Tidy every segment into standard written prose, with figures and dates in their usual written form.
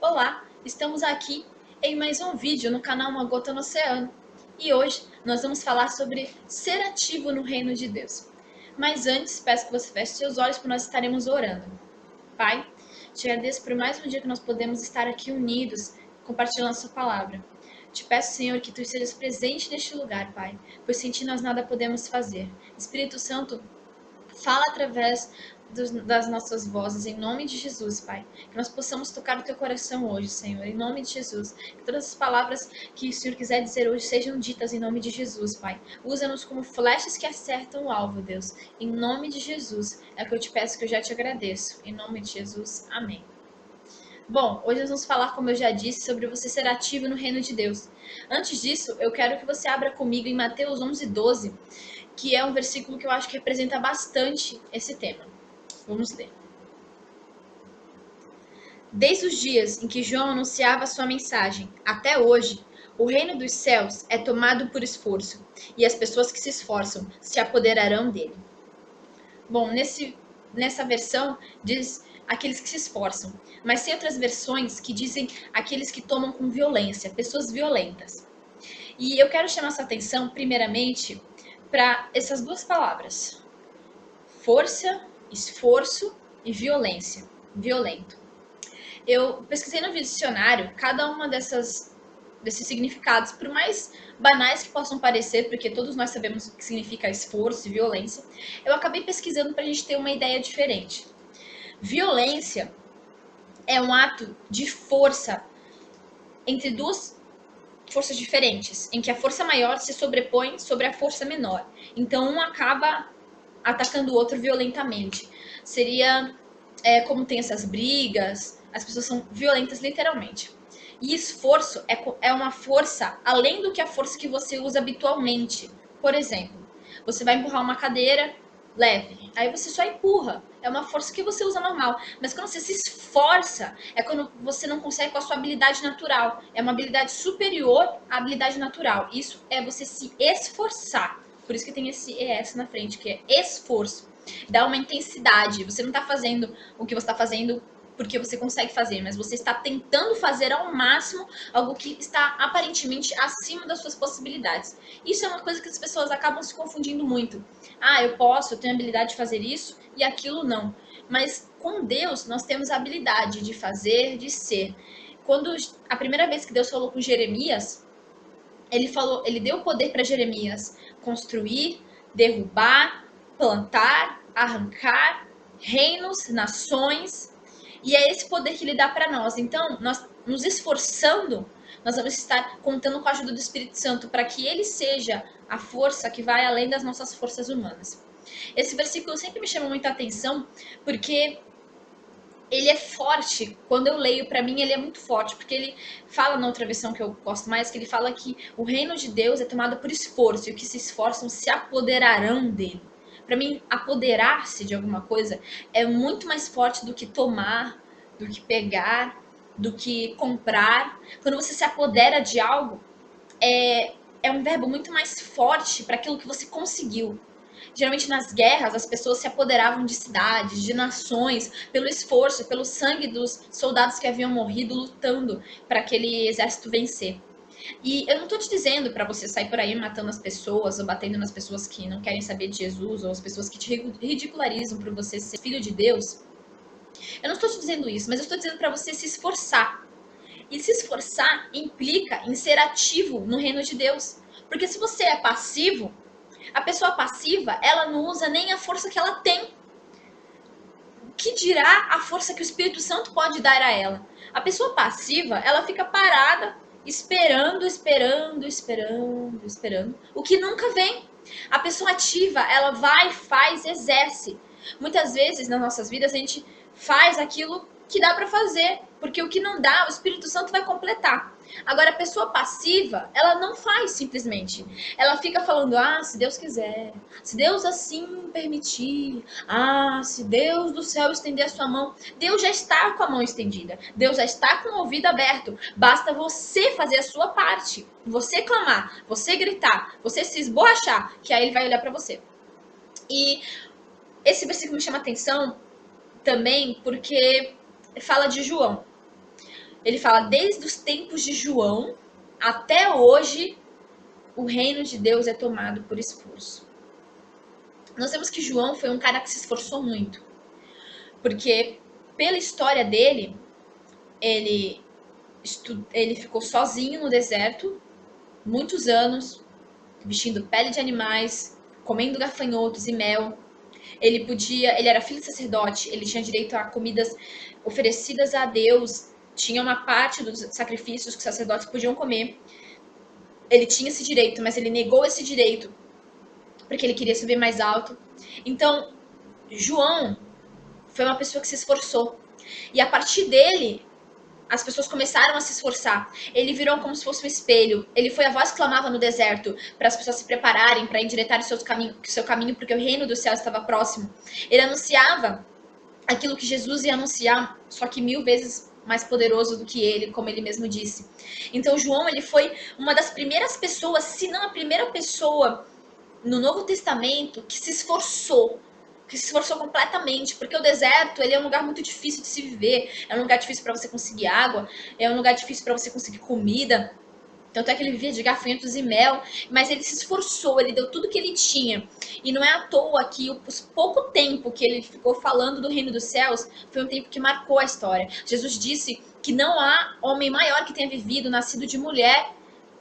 Olá, estamos aqui em mais um vídeo no canal Uma Gota no Oceano e hoje nós vamos falar sobre ser ativo no reino de Deus. Mas antes, peço que você feche seus olhos porque nós estaremos orando. Pai, te agradeço por mais um dia que nós podemos estar aqui unidos, compartilhando a sua palavra. Te peço, Senhor, que tu estejas presente neste lugar, Pai, pois sem ti nós nada podemos fazer. Espírito Santo, fala através das nossas vozes, em nome de Jesus, Pai. Que nós possamos tocar o teu coração hoje, Senhor, em nome de Jesus. Que todas as palavras que o Senhor quiser dizer hoje sejam ditas em nome de Jesus, Pai. Usa-nos como flechas que acertam o alvo, Deus. Em nome de Jesus, é o que eu te peço, que eu já te agradeço. Em nome de Jesus, amém. Bom, hoje nós vamos falar, como eu já disse, sobre você ser ativo no reino de Deus. Antes disso, eu quero que você abra comigo em Mateus 11:12, que é um versículo que eu acho que representa bastante esse tema. Vamos ler. Desde os dias em que João anunciava sua mensagem até hoje, o reino dos céus é tomado por esforço, e as pessoas que se esforçam se apoderarão dele. Bom, nessa versão diz aqueles que se esforçam, mas tem outras versões que dizem aqueles que tomam com violência, pessoas violentas. E eu quero chamar sua atenção, primeiramente, para essas duas palavras: força, esforço e violência, violento. Eu pesquisei no dicionário cada uma desses significados, por mais banais que possam parecer, porque todos nós sabemos o que significa esforço e violência, eu acabei pesquisando para a gente ter uma ideia diferente. Violência é um ato de força entre duas forças diferentes, em que a força maior se sobrepõe sobre a força menor. Então, um acaba atacando o outro violentamente. Seria como tem essas brigas, as pessoas são violentas literalmente. E esforço é uma força além do que a força que você usa habitualmente. Por exemplo, você vai empurrar uma cadeira leve, aí você só empurra. É uma força que você usa normal. Mas quando você se esforça, é quando você não consegue com a sua habilidade natural. É uma habilidade superior à habilidade natural. Isso é você se esforçar. Por isso que tem esse ES na frente, que é esforço. Dá uma intensidade. Você não está fazendo o que você está fazendo porque você consegue fazer, mas você está tentando fazer ao máximo algo que está aparentemente acima das suas possibilidades. Isso é uma coisa que as pessoas acabam se confundindo muito. Ah, eu tenho a habilidade de fazer isso e aquilo não. Mas com Deus nós temos a habilidade de fazer, de ser. Quando a primeira vez que Deus falou com Jeremias, ele deu poder para Jeremias construir, derrubar, plantar, arrancar reinos, nações, e é esse poder que ele dá para nós. Então, nós nos esforçando, nós vamos estar contando com a ajuda do Espírito Santo para que ele seja a força que vai além das nossas forças humanas. Esse versículo sempre me chama muita atenção, porque ele é forte. Quando eu leio, para mim, ele é muito forte, porque ele fala na outra versão que eu gosto mais, que ele fala que o reino de Deus é tomado por esforço, e os que se esforçam se apoderarão dele. Para mim, apoderar-se de alguma coisa é muito mais forte do que tomar, do que pegar, do que comprar. Quando você se apodera de algo, é um verbo muito mais forte para aquilo que você conseguiu. Geralmente nas guerras as pessoas se apoderavam de cidades, de nações, pelo esforço, pelo sangue dos soldados que haviam morrido lutando para aquele exército vencer. E eu não estou te dizendo para você sair por aí matando as pessoas ou batendo nas pessoas que não querem saber de Jesus ou as pessoas que te ridicularizam por você ser filho de Deus. Eu não estou te dizendo isso, mas eu estou dizendo para você se esforçar. E se esforçar implica em ser ativo no reino de Deus. Porque se você é passivo, a pessoa passiva, ela não usa nem a força que ela tem. O que dirá a força que o Espírito Santo pode dar a ela? A pessoa passiva, ela fica parada, esperando, esperando, esperando, esperando, o que nunca vem. A pessoa ativa, ela vai, faz, exerce. Muitas vezes nas nossas vidas a gente faz aquilo que dá para fazer, porque o que não dá, o Espírito Santo vai completar. Agora, a pessoa passiva, ela não faz simplesmente. Ela fica falando, ah, se Deus quiser, se Deus assim permitir, ah, se Deus do céu estender a sua mão. Deus já está com a mão estendida, Deus já está com o ouvido aberto. Basta você fazer a sua parte, você clamar, você gritar, você se esborrachar, que aí ele vai olhar para você. E esse versículo me chama atenção também porque fala de João. Ele fala, desde os tempos de João até hoje, o reino de Deus é tomado por esforço. Nós vemos que João foi um cara que se esforçou muito, porque pela história dele, ele ficou sozinho no deserto, muitos anos, vestindo pele de animais, comendo gafanhotos e mel. Ele era filho de sacerdote, ele tinha direito a comidas oferecidas a Deus, tinha uma parte dos sacrifícios que os sacerdotes podiam comer. Ele tinha esse direito, mas ele negou esse direito porque ele queria subir mais alto. Então, João foi uma pessoa que se esforçou. E a partir dele, as pessoas começaram a se esforçar. Ele virou como se fosse um espelho. Ele foi a voz que clamava no deserto para as pessoas se prepararem, para endireitar o seu caminho, porque o reino do céu estava próximo. Ele anunciava aquilo que Jesus ia anunciar, só que 1000 vezes mais poderoso do que ele, como ele mesmo disse. Então, João, ele foi uma das primeiras pessoas, se não a primeira pessoa no Novo Testamento que se esforçou completamente, porque o deserto, ele é um lugar muito difícil de se viver, é um lugar difícil para você conseguir água, é um lugar difícil para você conseguir comida. Tanto é que ele vivia de gafanhotos e mel, mas ele se esforçou, ele deu tudo que ele tinha. E não é à toa que o pouco tempo que ele ficou falando do reino dos céus foi um tempo que marcou a história. Jesus disse que não há homem maior que tenha vivido, nascido de mulher,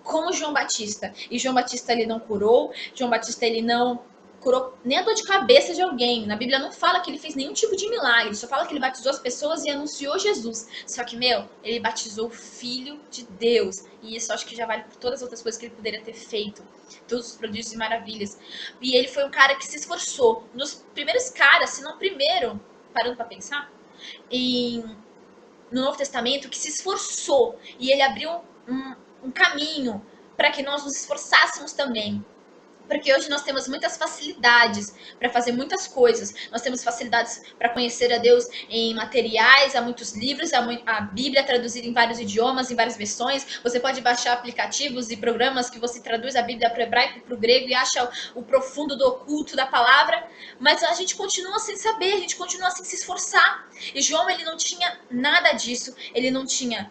como João Batista. E João Batista, ele não curou, João Batista, ele não curou nem a dor de cabeça de alguém. Na Bíblia não fala que ele fez nenhum tipo de milagre, só fala que ele batizou as pessoas e anunciou Jesus. Só que, ele batizou o Filho de Deus. E isso acho que já vale por todas as outras coisas que ele poderia ter feito. Todos os prodígios e maravilhas. E ele foi um cara que se esforçou. Nos primeiros caras, se não primeiro, parando para pensar, no Novo Testamento, que se esforçou. E ele abriu um caminho para que nós nos esforçássemos também. Porque hoje nós temos muitas facilidades para fazer muitas coisas. Nós temos facilidades para conhecer a Deus em materiais, há muitos livros, a Bíblia traduzida em vários idiomas, em várias versões. Você pode baixar aplicativos e programas que você traduz a Bíblia para o hebraico, para o grego e acha o profundo do oculto da palavra. Mas a gente continua sem saber, a gente continua sem se esforçar. E João, ele não tinha nada disso. Ele não tinha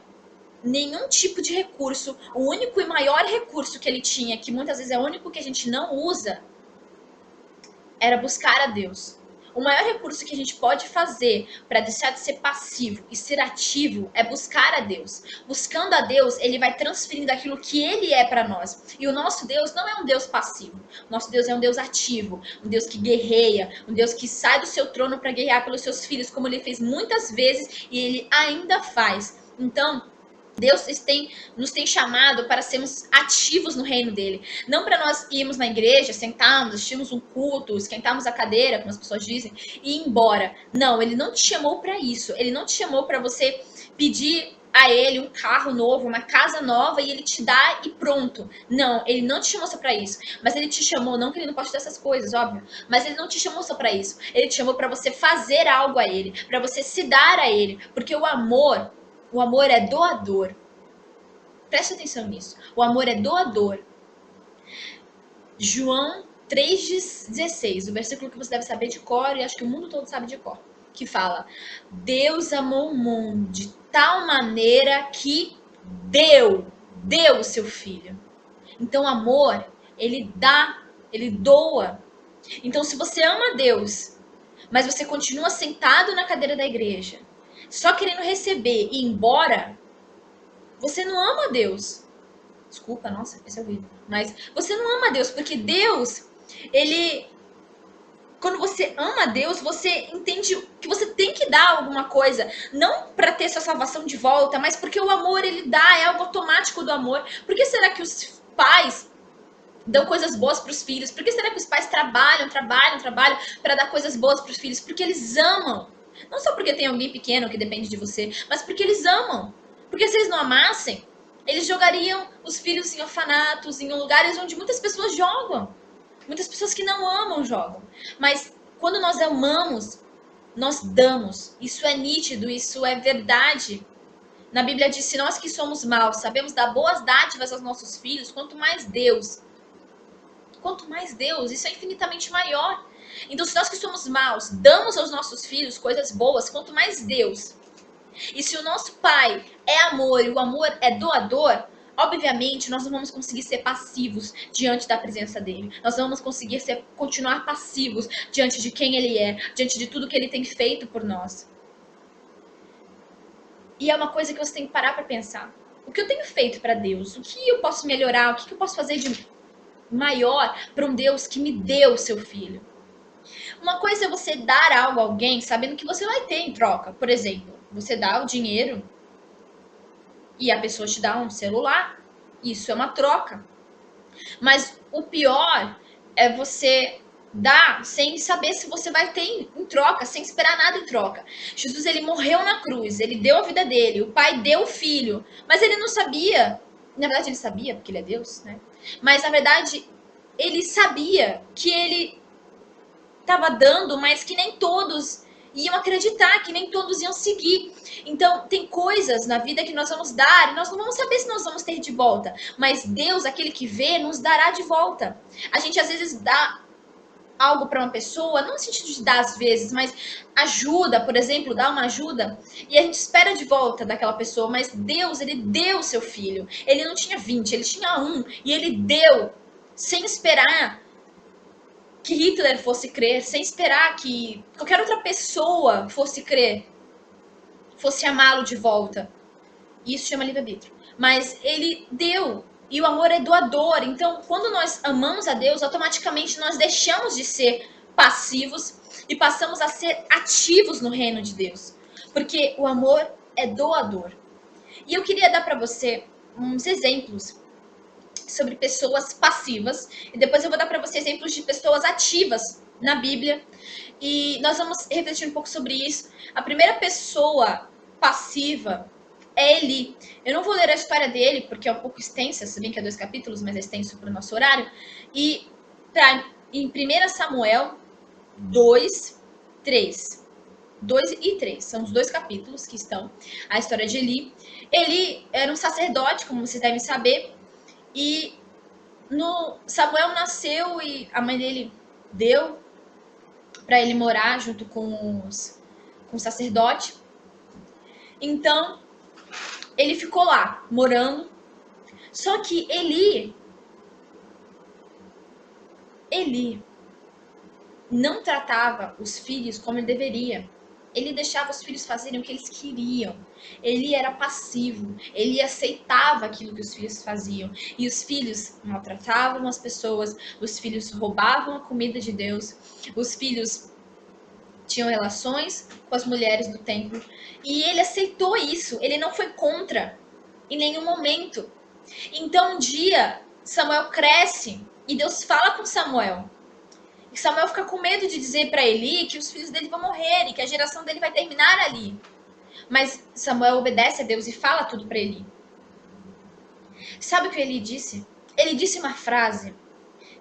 nenhum tipo de recurso. O único e maior recurso que ele tinha, que muitas vezes é o único que a gente não usa, era buscar a Deus. O maior recurso que a gente pode fazer para deixar de ser passivo e ser ativo é buscar a Deus. Buscando a Deus, ele vai transferindo aquilo que ele é para nós. E o nosso Deus não é um Deus passivo. O nosso Deus é um Deus ativo, um Deus que guerreia, um Deus que sai do seu trono para guerrear pelos seus filhos, como ele fez muitas vezes e ele ainda faz. Então, Deus nos tem chamado para sermos ativos no reino dele. Não para nós irmos na igreja, sentarmos, assistirmos um culto, esquentarmos a cadeira, como as pessoas dizem, e ir embora. Não, ele não te chamou para isso. Ele não te chamou para você pedir a ele um carro novo, uma casa nova e ele te dá e pronto. Não, ele não te chamou só para isso. Mas ele te chamou, não que ele não pode ter essas coisas, óbvio. Mas ele não te chamou só para isso. Ele te chamou para você fazer algo a ele, para você se dar a ele. Porque o amor é doador. Preste atenção nisso. O amor é doador. João 3,16, o versículo que você deve saber de cor, e acho que o mundo todo sabe de cor, que fala: Deus amou o mundo de tal maneira que deu o seu filho. Então, o amor, ele dá, ele doa. Então, se você ama Deus, mas você continua sentado na cadeira da igreja, só querendo receber e ir embora, você não ama Deus. Desculpa, nossa, esse é horrível. Mas você não ama Deus, porque Deus, ele... Quando você ama Deus, você entende que você tem que dar alguma coisa. Não para ter sua salvação de volta, mas porque o amor, ele dá, é algo automático do amor. Por que será que os pais dão coisas boas para os filhos? Por que será que os pais trabalham para dar coisas boas para os filhos? Porque eles amam. Não só porque tem alguém pequeno que depende de você, mas porque eles amam. Porque se eles não amassem, eles jogariam os filhos em orfanatos, em lugares onde muitas pessoas jogam. Muitas pessoas que não amam jogam. Mas quando nós amamos, nós damos. Isso é nítido, isso é verdade. Na Bíblia diz: se nós que somos maus sabemos dar boas dádivas aos nossos filhos, quanto mais Deus. Quanto mais Deus, isso é infinitamente maior. Então, se nós que somos maus damos aos nossos filhos coisas boas, quanto mais Deus. E se o nosso Pai é amor e o amor é doador, obviamente nós não vamos conseguir ser passivos diante da presença dele. Nós não vamos conseguir continuar passivos diante de quem ele é, diante de tudo que ele tem feito por nós. E é uma coisa que você tem que parar para pensar. O que eu tenho feito para Deus? O que eu posso melhorar? O que eu posso fazer de maior para um Deus que me deu o seu filho? Uma coisa é você dar algo a alguém sabendo que você vai ter em troca. Por exemplo, você dá o dinheiro e a pessoa te dá um celular. Isso é uma troca. Mas o pior é você dar sem saber se você vai ter em troca, sem esperar nada em troca. Jesus, ele morreu na cruz, ele deu a vida dele, o pai deu o filho, mas ele não sabia, na verdade ele sabia, porque ele é Deus, né? Mas na verdade ele sabia que ele estava dando, mas que nem todos iam acreditar, que nem todos iam seguir. Então, tem coisas na vida que nós vamos dar e nós não vamos saber se nós vamos ter de volta. Mas Deus, aquele que vê, nos dará de volta. A gente às vezes dá algo para uma pessoa, não no sentido de dar às vezes, mas ajuda, por exemplo, dá uma ajuda e a gente espera de volta daquela pessoa, mas Deus, ele deu o seu filho. Ele não tinha 20, ele tinha um e ele deu sem esperar que Hitler fosse crer, sem esperar que qualquer outra pessoa fosse crer, fosse amá-lo de volta. Isso chama livre-arbítrio. Mas ele deu, e o amor é doador. Então, quando nós amamos a Deus, automaticamente nós deixamos de ser passivos e passamos a ser ativos no reino de Deus. Porque o amor é doador. E eu queria dar para você uns exemplos sobre pessoas passivas e depois eu vou dar para você exemplos de pessoas ativas na Bíblia e nós vamos refletir um pouco sobre isso. A primeira pessoa passiva é Eli. Eu não vou ler a história dele porque é um pouco extensa, se bem que é 2 capítulos, mas é extenso para o nosso horário. E em 1 Samuel 2, 3. 2 e 3, são os 2 capítulos que estão a história de Eli. Eli era um sacerdote, como vocês devem saber, e Samuel nasceu e a mãe dele deu para ele morar junto com o sacerdote. Então, ele ficou lá, morando. Só que Eli não tratava os filhos como ele deveria. Ele deixava os filhos fazerem o que eles queriam. Ele era passivo. Ele aceitava aquilo que os filhos faziam. E os filhos maltratavam as pessoas. Os filhos roubavam a comida de Deus. Os filhos tinham relações com as mulheres do templo. E ele aceitou isso. Ele não foi contra em nenhum momento. Então um dia Samuel cresce e Deus fala com Samuel. E Samuel fica com medo de dizer para Eli que os filhos dele vão morrer e que a geração dele vai terminar ali. Mas Samuel obedece a Deus e fala tudo para Eli. Sabe o que Eli disse? Ele disse uma frase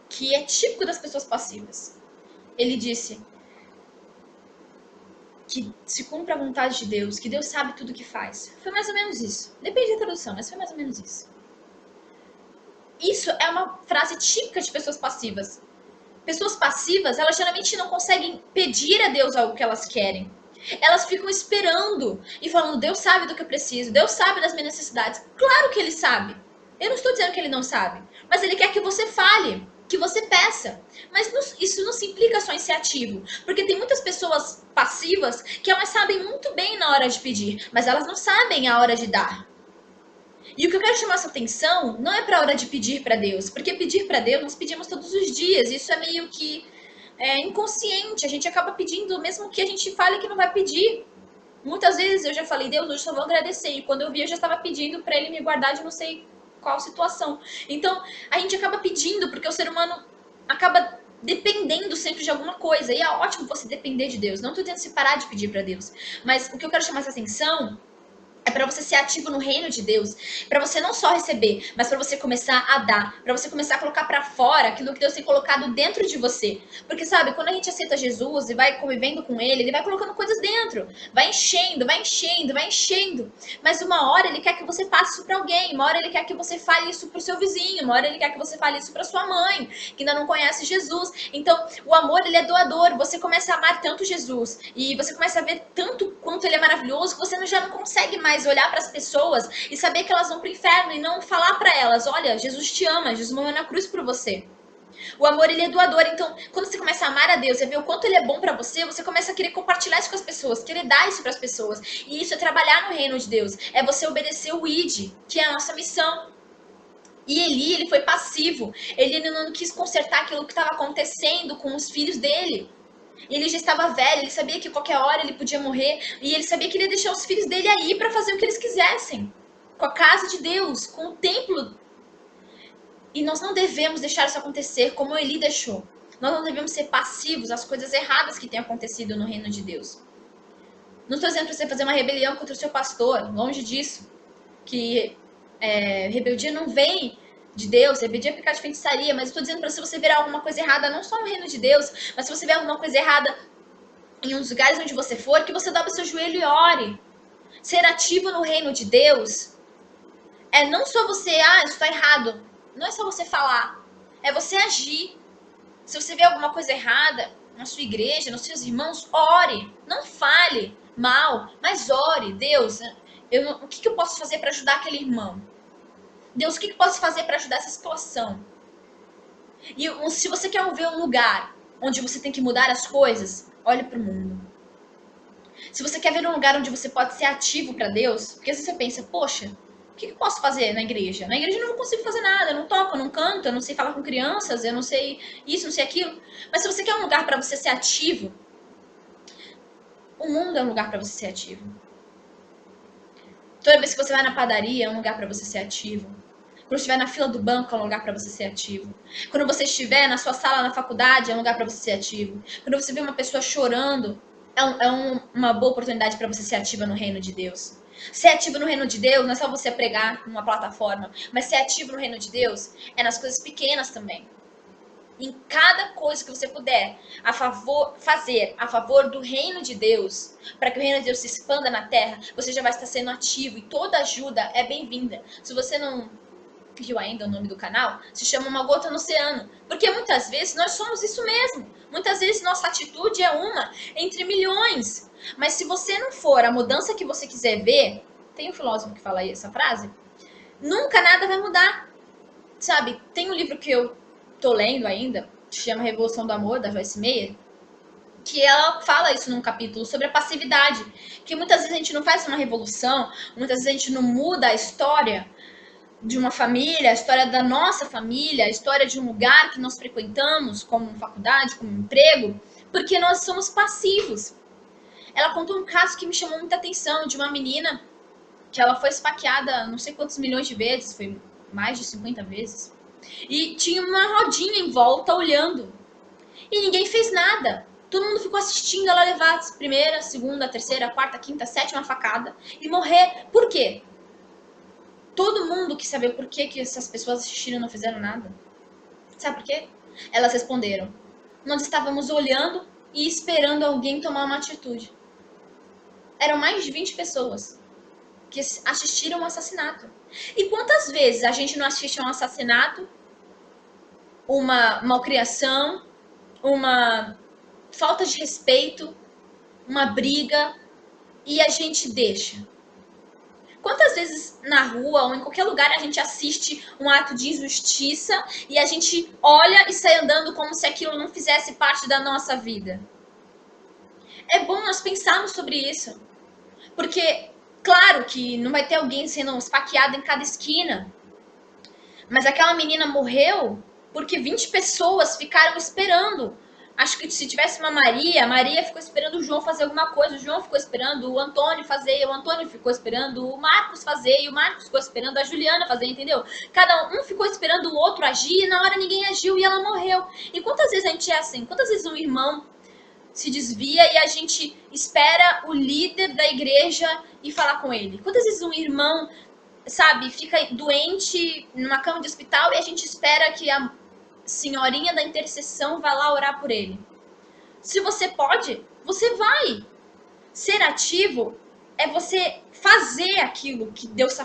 que é típico das pessoas passivas. Ele disse que se cumpra a vontade de Deus, que Deus sabe tudo o que faz. Foi mais ou menos isso. Depende da tradução, mas foi mais ou menos isso. Isso é uma frase típica de pessoas passivas. Pessoas passivas, elas geralmente não conseguem pedir a Deus algo que elas querem. Elas ficam esperando e falando, Deus sabe do que eu preciso, Deus sabe das minhas necessidades. Claro que Ele sabe. Eu não estou dizendo que Ele não sabe, mas Ele quer que você fale, que você peça. Mas isso não se implica só em ser ativo, porque tem muitas pessoas passivas que elas sabem muito bem na hora de pedir, mas elas não sabem a hora de dar. E o que eu quero chamar sua atenção não é para a hora de pedir para Deus, porque pedir para Deus nós pedimos todos os dias, isso é meio que inconsciente, a gente acaba pedindo mesmo que a gente fale que não vai pedir. Muitas vezes eu já falei, Deus, hoje só vou agradecer, e quando eu vi eu já estava pedindo para Ele me guardar de não sei qual situação. Então a gente acaba pedindo, porque o ser humano acaba dependendo sempre de alguma coisa, e é ótimo você depender de Deus, não estou tentando se parar de pedir para Deus, mas o que eu quero chamar essa atenção É para você ser ativo no reino de Deus, para você não só receber, mas para você começar a dar, para você começar a colocar para fora aquilo que Deus tem colocado dentro de você. Porque sabe, quando a gente aceita Jesus e vai convivendo com ele vai colocando coisas dentro, vai enchendo, vai enchendo, vai enchendo. Mas uma hora ele quer que você passe isso para alguém, uma hora ele quer que você fale isso pro seu vizinho, uma hora ele quer que você fale isso para sua mãe, que ainda não conhece Jesus. Então, o amor ele é doador, você começa a amar tanto Jesus e você começa a ver tanto quanto ele é maravilhoso que você já não consegue mais olhar para as pessoas e saber que elas vão para o inferno e não falar para elas, olha, Jesus te ama, Jesus morreu na cruz por você. O amor ele é doador, então quando você começa a amar a Deus e ver o quanto ele é bom para você, você começa a querer compartilhar isso com as pessoas, querer dar isso para as pessoas. E isso é trabalhar no reino de Deus, é você obedecer o ID, que é a nossa missão. E Eli, ele foi passivo, ele não quis consertar aquilo que estava acontecendo com os filhos dele. Ele já estava velho, ele sabia que qualquer hora ele podia morrer, e ele sabia que ele ia deixar os filhos dele aí para fazer o que eles quisessem, com a casa de Deus, com o templo. E nós não devemos deixar isso acontecer como Eli deixou. Nós não devemos ser passivos às coisas erradas que têm acontecido no reino de Deus. Não estou dizendo para você fazer uma rebelião contra o seu pastor, longe disso. Que rebeldia não vem de Deus, rebeldia é pecado de feitiçaria, mas eu estou dizendo para você ver alguma coisa errada, não só no reino de Deus, mas se você ver alguma coisa errada em uns lugares onde você for, que você dobre seu joelho e ore. Ser ativo no reino de Deus é não só você, isso está errado. Não é só você falar, é você agir. Se você vê alguma coisa errada na sua igreja, nos seus irmãos, ore. Não fale mal, mas ore. Deus, o que eu posso fazer para ajudar aquele irmão? Deus, o que eu posso fazer para ajudar essa situação? E se você quer ver um lugar onde você tem que mudar as coisas, olhe para o mundo. Se você quer ver um lugar onde você pode ser ativo para Deus, porque às vezes você pensa, poxa, o que eu posso fazer na igreja? Na igreja eu não consigo fazer nada, eu não toco, eu não canto, eu não sei falar com crianças, eu não sei isso, não sei aquilo. Mas se você quer um lugar para você ser ativo, o mundo é um lugar para você ser ativo. Toda vez que você vai na padaria, é um lugar para você ser ativo. Quando estiver na fila do banco, é um lugar para você ser ativo. Quando você estiver na sua sala na faculdade, é um lugar para você ser ativo. Quando você vê uma pessoa chorando, uma boa oportunidade para você ser ativa no reino de Deus. Ser ativo no reino de Deus não é só você pregar numa plataforma, mas ser ativo no reino de Deus é nas coisas pequenas também. Em cada coisa que você puder fazer a favor do reino de Deus, para que o reino de Deus se expanda na terra, você já vai estar sendo ativo e toda ajuda é bem-vinda. Se você não viu ainda o nome do canal, se chama Uma Gota no Oceano. Porque muitas vezes nós somos isso mesmo. Muitas vezes nossa atitude é uma entre milhões. Mas se você não for a mudança que você quiser ver, tem um filósofo que fala aí essa frase, nunca nada vai mudar. Sabe, tem um livro que eu tô lendo ainda, que chama Revolução do Amor, da Joyce Meyer, que ela fala isso num capítulo sobre a passividade. Que muitas vezes a gente não faz uma revolução, muitas vezes a gente não muda a história de uma família, a história da nossa família, a história de um lugar que nós frequentamos, como faculdade, como emprego, porque nós somos passivos. Ela contou um caso que me chamou muita atenção, de uma menina que ela foi esfaqueada não sei quantos milhões de vezes, foi mais de 50 vezes, e tinha uma rodinha em volta olhando, e ninguém fez nada. Todo mundo ficou assistindo ela levar a primeira, segunda, terceira, quarta, quinta, sétima facada e morrer. Por quê? Todo mundo quis saber por que essas pessoas assistiram e não fizeram nada. Sabe por quê? Elas responderam: nós estávamos olhando e esperando alguém tomar uma atitude. Eram mais de 20 pessoas que assistiram um assassinato. E quantas vezes a gente não assiste a um assassinato, uma malcriação, uma falta de respeito, uma briga, e a gente deixa? Quantas vezes na rua ou em qualquer lugar a gente assiste um ato de injustiça e a gente olha e sai andando como se aquilo não fizesse parte da nossa vida? É bom nós pensarmos sobre isso. Porque, claro que não vai ter alguém sendo esfaqueado em cada esquina. Mas aquela menina morreu porque 20 pessoas ficaram esperando. Acho que se tivesse uma Maria, a Maria ficou esperando o João fazer alguma coisa, o João ficou esperando o Antônio fazer, o Antônio ficou esperando o Marcos fazer, e o Marcos ficou esperando a Juliana fazer, entendeu? Cada um ficou esperando o outro agir, e na hora ninguém agiu e ela morreu. E quantas vezes a gente é assim? Quantas vezes um irmão se desvia e a gente espera o líder da igreja ir falar com ele? Quantas vezes um irmão, sabe, fica doente numa cama de hospital e a gente espera que a senhorinha da intercessão vá lá orar por ele? Se você pode, você vai. Ser ativo é você fazer aquilo que Deus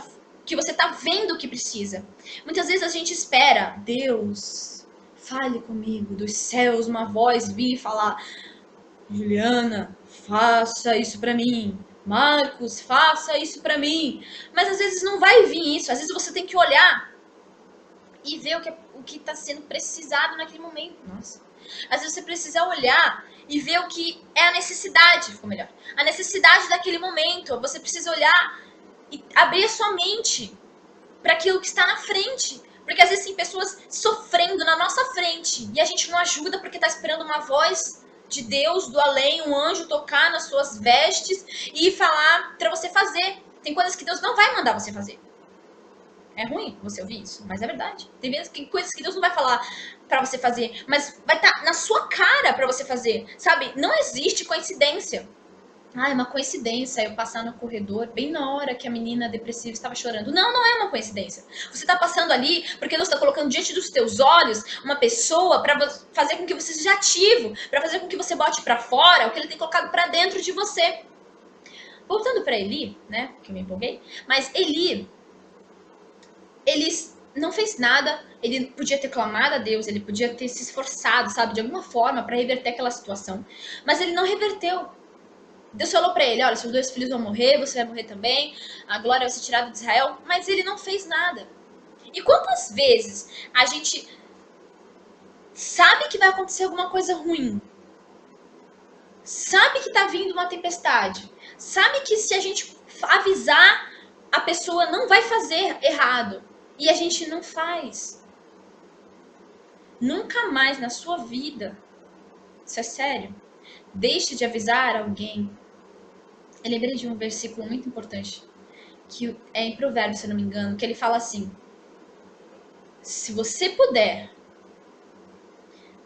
que você tá vendo que precisa. Muitas vezes a gente espera, Deus, fale comigo, dos céus uma voz vir falar, Juliana, faça isso para mim. Marcos, faça isso para mim. Mas às vezes não vai vir isso. Às vezes você tem que olhar e ver o que está sendo precisado naquele momento. Nossa. Às vezes você precisa olhar e ver o que é a necessidade. Ficou melhor. A necessidade daquele momento. Você precisa olhar e abrir a sua mente para aquilo que está na frente. Porque às vezes tem pessoas sofrendo na nossa frente e a gente não ajuda porque está esperando uma voz de Deus do além, um anjo tocar nas suas vestes e falar para você fazer. Tem coisas que Deus não vai mandar você fazer. É ruim você ouvir isso, mas é verdade. Tem coisas que Deus não vai falar para você fazer, mas vai estar na sua cara para você fazer, sabe? Não existe coincidência. Ah, é uma coincidência eu passar no corredor bem na hora que a menina depressiva estava chorando. Não, não é uma coincidência. Você está passando ali porque Deus está colocando diante dos teus olhos uma pessoa para fazer com que você seja ativo, para fazer com que você bote para fora o que ele tem colocado para dentro de você. Voltando para Eli, né, que eu me empolguei, mas ele não fez nada, ele podia ter clamado a Deus, ele podia ter se esforçado, sabe, de alguma forma para reverter aquela situação, mas ele não reverteu. Deus falou para ele, olha, seus 2 filhos vão morrer, você vai morrer também, a glória vai ser tirada de Israel, mas ele não fez nada. E quantas vezes a gente sabe que vai acontecer alguma coisa ruim, sabe que tá vindo uma tempestade, sabe que se a gente avisar, a pessoa não vai fazer errado, e a gente não faz. Nunca mais na sua vida, isso é sério, deixe de avisar alguém. Eu lembrei de um versículo muito importante, que é em Provérbios, se eu não me engano, que ele fala assim, se você puder,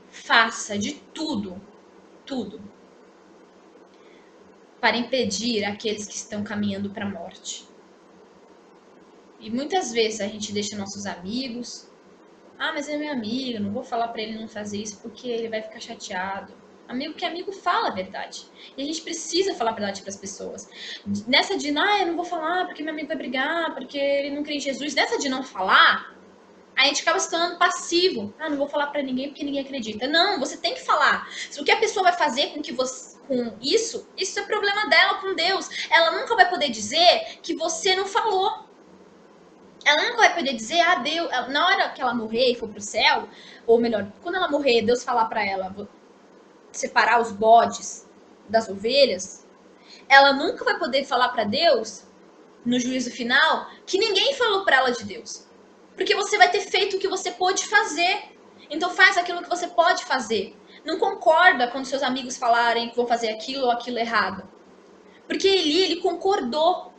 faça de tudo, para impedir aqueles que estão caminhando para a morte. E muitas vezes a gente deixa nossos amigos, mas é meu amigo, não vou falar para ele não fazer isso porque ele vai ficar chateado. Amigo que amigo fala a verdade. E a gente precisa falar a verdade para as pessoas. Nessa de, eu não vou falar porque meu amigo vai brigar, porque ele não crê em Jesus. Nessa de não falar, a gente acaba se tornando passivo. Não vou falar para ninguém porque ninguém acredita. Não, você tem que falar. O que a pessoa vai fazer com que você, com isso é problema dela com Deus. Ela nunca vai poder dizer que você não falou. Ela nunca vai poder dizer, Deus, na hora que ela morrer e for pro céu, ou melhor, quando ela morrer, Deus falar para ela separar os bodes das ovelhas, ela nunca vai poder falar para Deus, no juízo final, que ninguém falou para ela de Deus. Porque você vai ter feito o que você pôde fazer. Então faz aquilo que você pode fazer. Não concorda quando seus amigos falarem que vão fazer aquilo ou aquilo errado. Porque ele concordou.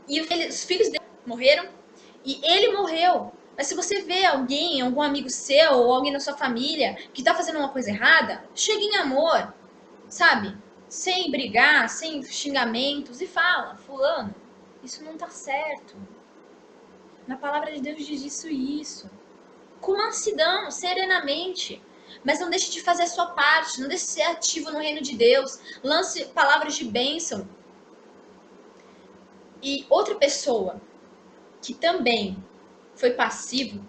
E os filhos dele morreram. E ele morreu. Mas se você vê alguém, algum amigo seu ou alguém da sua família que tá fazendo uma coisa errada, chega em amor, sabe? Sem brigar, sem xingamentos e fala, fulano, isso não tá certo. Na palavra de Deus diz isso. Com mansidão, serenamente. Mas não deixe de fazer a sua parte, não deixe de ser ativo no reino de Deus. Lance palavras de bênção. E outra pessoa que também foi passivo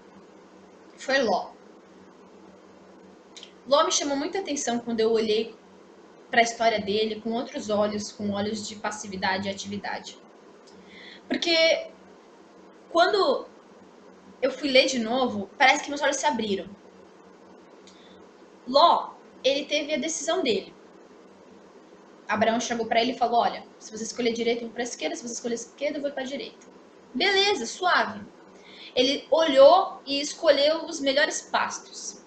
foi Ló. Ló me chamou muita atenção quando eu olhei para a história dele com outros olhos, com olhos de passividade e atividade. Porque quando eu fui ler de novo, parece que meus olhos se abriram. Ló, ele teve a decisão dele. Abraão chegou para ele e falou, olha, se você escolher direita, eu vou para a esquerda, se você escolher esquerda, eu vou para a direita. Beleza, suave. Ele olhou e escolheu os melhores pastos,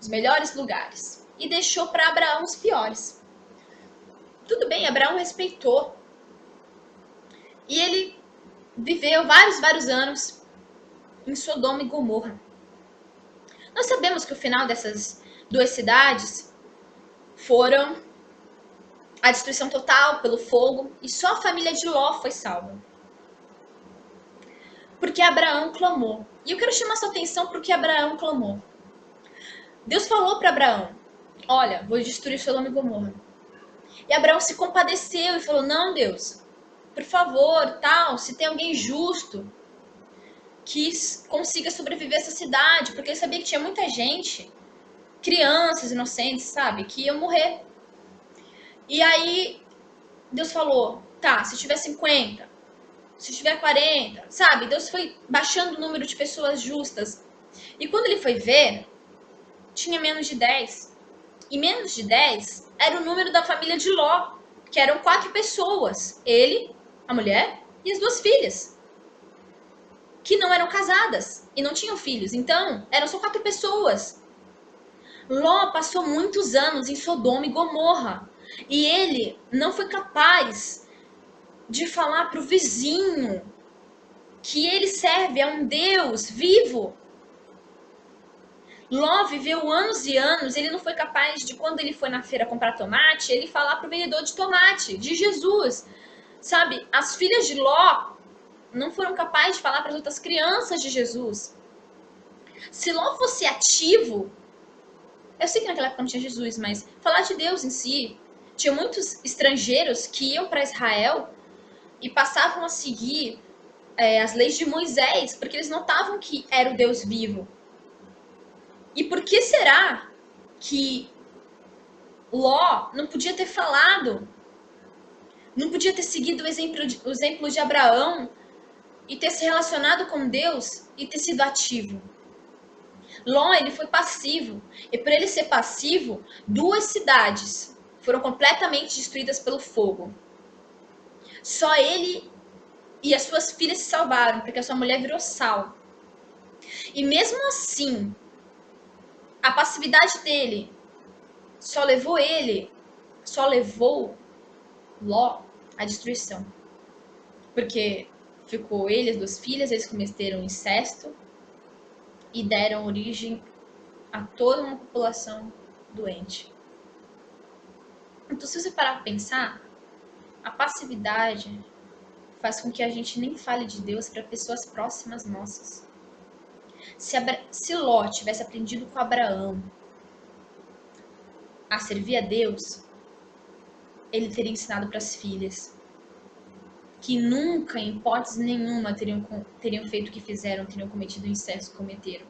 os melhores lugares, e deixou para Abraão os piores. Tudo bem, Abraão respeitou. E ele viveu vários anos em Sodoma e Gomorra. Nós sabemos que o final dessas 2 cidades foram a destruição total pelo fogo e só a família de Ló foi salva. Porque Abraão clamou. E eu quero chamar sua atenção porque Abraão clamou. Deus falou para Abraão: olha, vou destruir Sodoma e Gomorra. E Abraão se compadeceu e falou: não, Deus, por favor, tal, se tem alguém justo que consiga sobreviver a essa cidade, porque ele sabia que tinha muita gente, crianças inocentes, sabe, que iam morrer. E aí Deus falou: tá, se tiver 50, se tiver 40, sabe? Deus foi baixando o número de pessoas justas. E quando ele foi ver, tinha menos de 10. E menos de 10 era o número da família de Ló, que eram 4 pessoas. Ele, a mulher e as 2 filhas. Que não eram casadas e não tinham filhos. Então, eram só 4 pessoas. Ló passou muitos anos em Sodoma e Gomorra. E ele não foi capaz de falar para o vizinho que ele serve a um Deus vivo. Ló viveu anos e anos, ele não foi capaz de, quando ele foi na feira comprar tomate, ele falar para o vendedor de tomate, de Jesus. Sabe, as filhas de Ló não foram capazes de falar para as outras crianças de Jesus. Se Ló fosse ativo, eu sei que naquela época não tinha Jesus, mas falar de Deus em si, tinha muitos estrangeiros que iam para Israel e passavam a seguir as leis de Moisés, porque eles notavam que era o Deus vivo. E por que será que Ló não podia ter falado, não podia ter seguido o exemplo de Abraão e ter se relacionado com Deus e ter sido ativo? Ló, ele foi passivo. E por ele ser passivo, 2 cidades foram completamente destruídas pelo fogo. Só ele e as suas filhas se salvaram, porque a sua mulher virou sal. E mesmo assim, a passividade dele só levou Ló à destruição. Porque ficou ele e as 2 filhas, eles cometeram incesto e deram origem a toda uma população doente. Então, se você parar para pensar, a passividade faz com que a gente nem fale de Deus para pessoas próximas nossas. Se Ló tivesse aprendido com Abraão a servir a Deus, ele teria ensinado para as filhas que nunca, em hipótese nenhuma, teriam feito o que fizeram, teriam cometido o incesto que cometeram.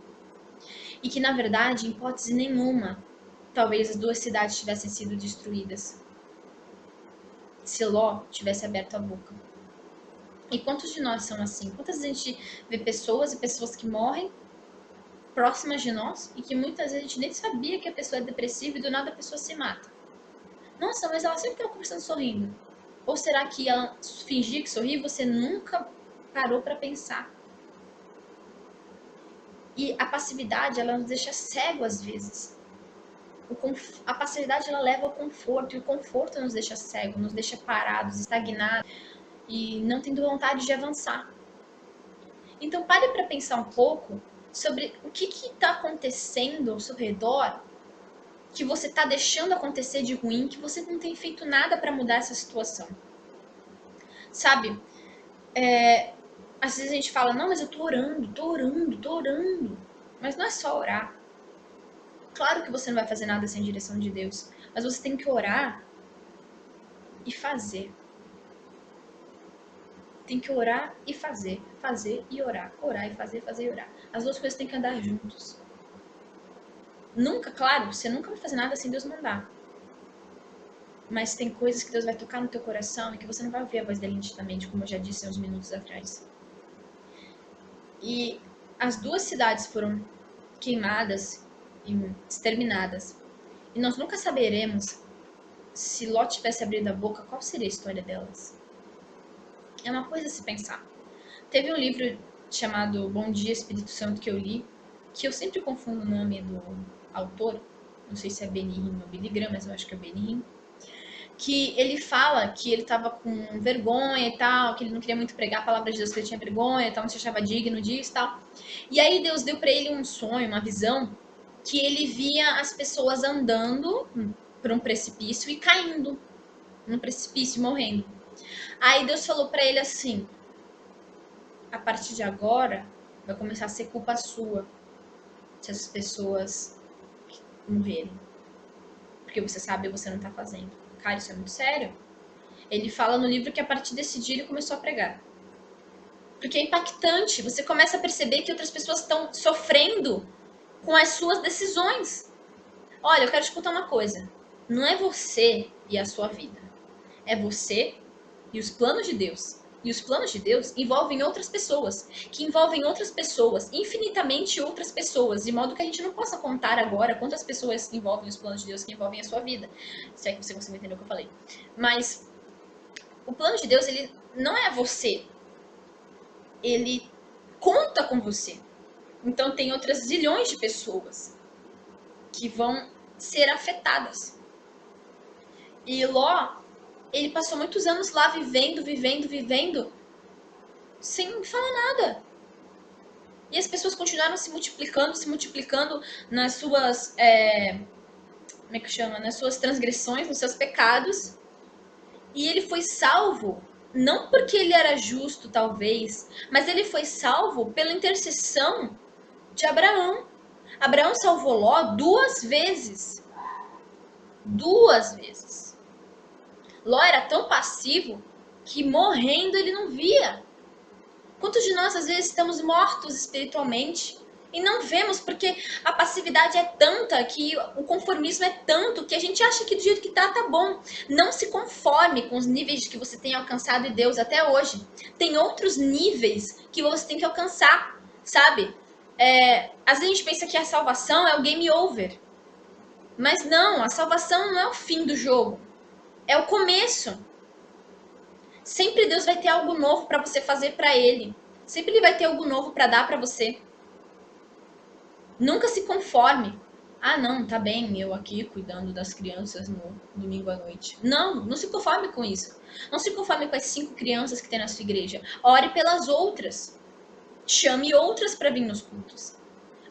E que, na verdade, em hipótese nenhuma, talvez as 2 cidades tivessem sido destruídas se Ló tivesse aberto a boca. E quantos de nós são assim? Quantas vezes a gente vê pessoas e pessoas que morrem próximas de nós e que muitas vezes a gente nem sabia que a pessoa é depressiva e do nada a pessoa se mata? Nossa, mas ela sempre estava conversando sorrindo. Ou será que ela fingia que sorria e você nunca parou para pensar? E a passividade, ela nos deixa cego às vezes. A passividade, ela leva ao conforto, e o conforto nos deixa cego, nos deixa parados, estagnados e não tendo vontade de avançar. Então pare para pensar um pouco sobre o que está acontecendo ao seu redor, que você está deixando acontecer de ruim, que você não tem feito nada para mudar essa situação. Sabe, às vezes a gente fala, não, mas eu tô orando. Mas não é só orar. Claro que você não vai fazer nada sem direção de Deus, mas você tem que orar e fazer. Tem que orar e fazer e orar e fazer e orar. As 2 coisas têm que andar juntos. Nunca, claro, você nunca vai fazer nada sem Deus mandar. Mas tem coisas que Deus vai tocar no teu coração e que você não vai ouvir a voz dele nitidamente, como eu já disse há uns minutos atrás. E as 2 cidades foram queimadas e exterminadas. E nós nunca saberemos, se Ló tivesse abrido a boca, qual seria a história delas. É uma coisa a se pensar. Teve um livro chamado Bom Dia, Espírito Santo, que eu li, que eu sempre confundo o nome do autor, não sei se é Benihim ou Billy Graham, mas eu acho que é Benihim, que ele fala que ele estava com vergonha e tal, que ele não queria muito pregar a palavra de Deus, que ele tinha vergonha e tal, não se achava digno disso e tal. E aí Deus deu para ele um sonho, uma visão, que ele via as pessoas andando por um precipício e caindo no precipício, morrendo. Aí Deus falou para ele assim: a partir de agora vai começar a ser culpa sua se essas pessoas morrerem. Porque você sabe, você não tá fazendo. Cara, isso é muito sério. Ele fala no livro que a partir desse dia ele começou a pregar. Porque é impactante. Você começa a perceber que outras pessoas estão sofrendo com as suas decisões. Olha, eu quero te contar uma coisa. Não é você e a sua vida. É você e os planos de Deus. E os planos de Deus envolvem outras pessoas, que envolvem outras pessoas, infinitamente outras pessoas, de modo que a gente não possa contar agora quantas pessoas envolvem os planos de Deus que envolvem a sua vida. Se é que você conseguiu entender o que eu falei. Mas o plano de Deus, ele não é você. Ele conta com você. Então tem outras zilhões de pessoas que vão ser afetadas. E Ló, ele passou muitos anos lá vivendo, sem falar nada. E as pessoas continuaram se multiplicando nas suas, como é que chama? Nas suas transgressões, nos seus pecados. E ele foi salvo, não porque ele era justo, talvez, mas ele foi salvo pela intercessão de Abraão. Abraão salvou Ló 2 vezes. 2 vezes. Ló era tão passivo que morrendo ele não via. Quantos de nós às vezes estamos mortos espiritualmente e não vemos porque a passividade é tanta, que o conformismo é tanto, que a gente acha que do jeito que tá bom. Não se conforme com os níveis que você tem alcançado em Deus até hoje. Tem outros níveis que você tem que alcançar, sabe? Às vezes a gente pensa que a salvação é o game over. Mas não, a salvação não é o fim do jogo. É o começo. Sempre Deus vai ter algo novo para você fazer para Ele. Sempre Ele vai ter algo novo para dar para você. Nunca se conforme. Ah, não, tá bem, eu aqui cuidando das crianças no domingo à noite. Não, não se conforme com isso. Não se conforme com as 5 crianças que tem na sua igreja. Ore pelas outras. Chame outras para vir nos cultos.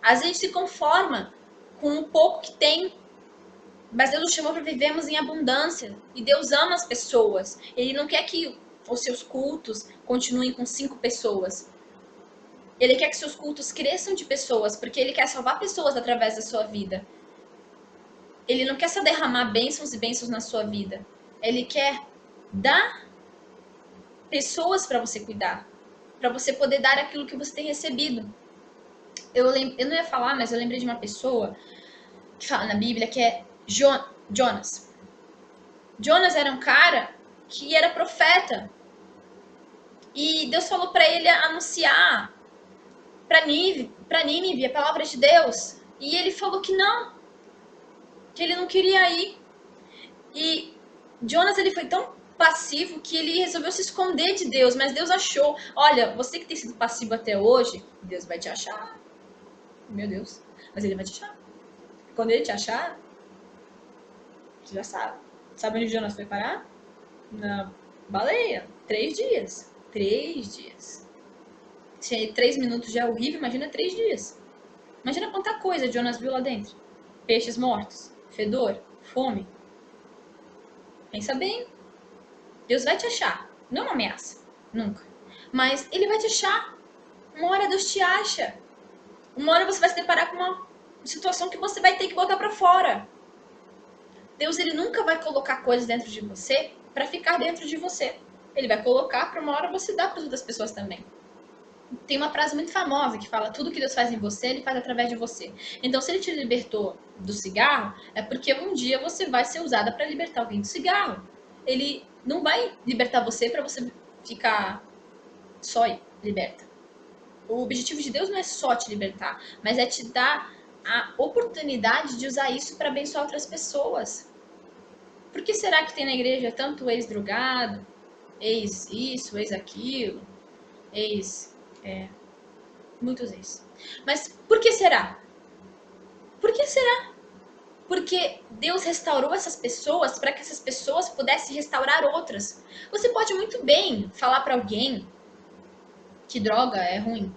Às vezes a gente se conforma com o pouco que tem. Mas Deus nos chamou para vivermos em abundância. E Deus ama as pessoas. Ele não quer que os seus cultos continuem com 5 pessoas. Ele quer que seus cultos cresçam de pessoas, porque ele quer salvar pessoas através da sua vida. Ele não quer só derramar bênçãos e bênçãos na sua vida. Ele quer dar pessoas para você cuidar, para você poder dar aquilo que você tem recebido. Eu não ia falar, mas eu lembrei de uma pessoa que fala na Bíblia que é Jonas. Jonas era um cara que era profeta. E Deus falou para ele anunciar para Nínive a palavra de Deus. E ele falou que não. Que ele não queria ir. E Jonas, ele foi tão passivo que ele resolveu se esconder de Deus. Mas Deus achou. Olha, você que tem sido passivo até hoje, Deus vai te achar. Meu Deus. Mas ele vai te achar. Quando ele te achar, você já sabe. Sabe onde Jonas foi parar? Na baleia. 3 dias. 3 dias. Se 3 minutos já é horrível, imagina 3 dias. Imagina quanta coisa Jonas viu lá dentro. Peixes mortos, fedor, fome. Pensa bem. Deus vai te achar. Não é uma ameaça. Nunca. Mas ele vai te achar. Uma hora Deus te acha. Uma hora você vai se deparar com uma situação que você vai ter que botar pra fora. Deus, ele nunca vai colocar coisas dentro de você pra ficar dentro de você. Ele vai colocar pra uma hora você dar para outras pessoas também. Tem uma frase muito famosa que fala: tudo que Deus faz em você, ele faz através de você. Então, se ele te libertou do cigarro, é porque um dia você vai ser usada para libertar alguém do cigarro. Ele não vai libertar você para você ficar só liberta. O objetivo de Deus não é só te libertar, mas é te dar a oportunidade de usar isso para abençoar outras pessoas. Por que será que tem na igreja tanto ex-drogado, ex-isso, ex-aquilo, muitos ex. Mas por que será? Por que será? Porque Deus restaurou essas pessoas para que essas pessoas pudessem restaurar outras. Você pode muito bem falar para alguém que droga é ruim,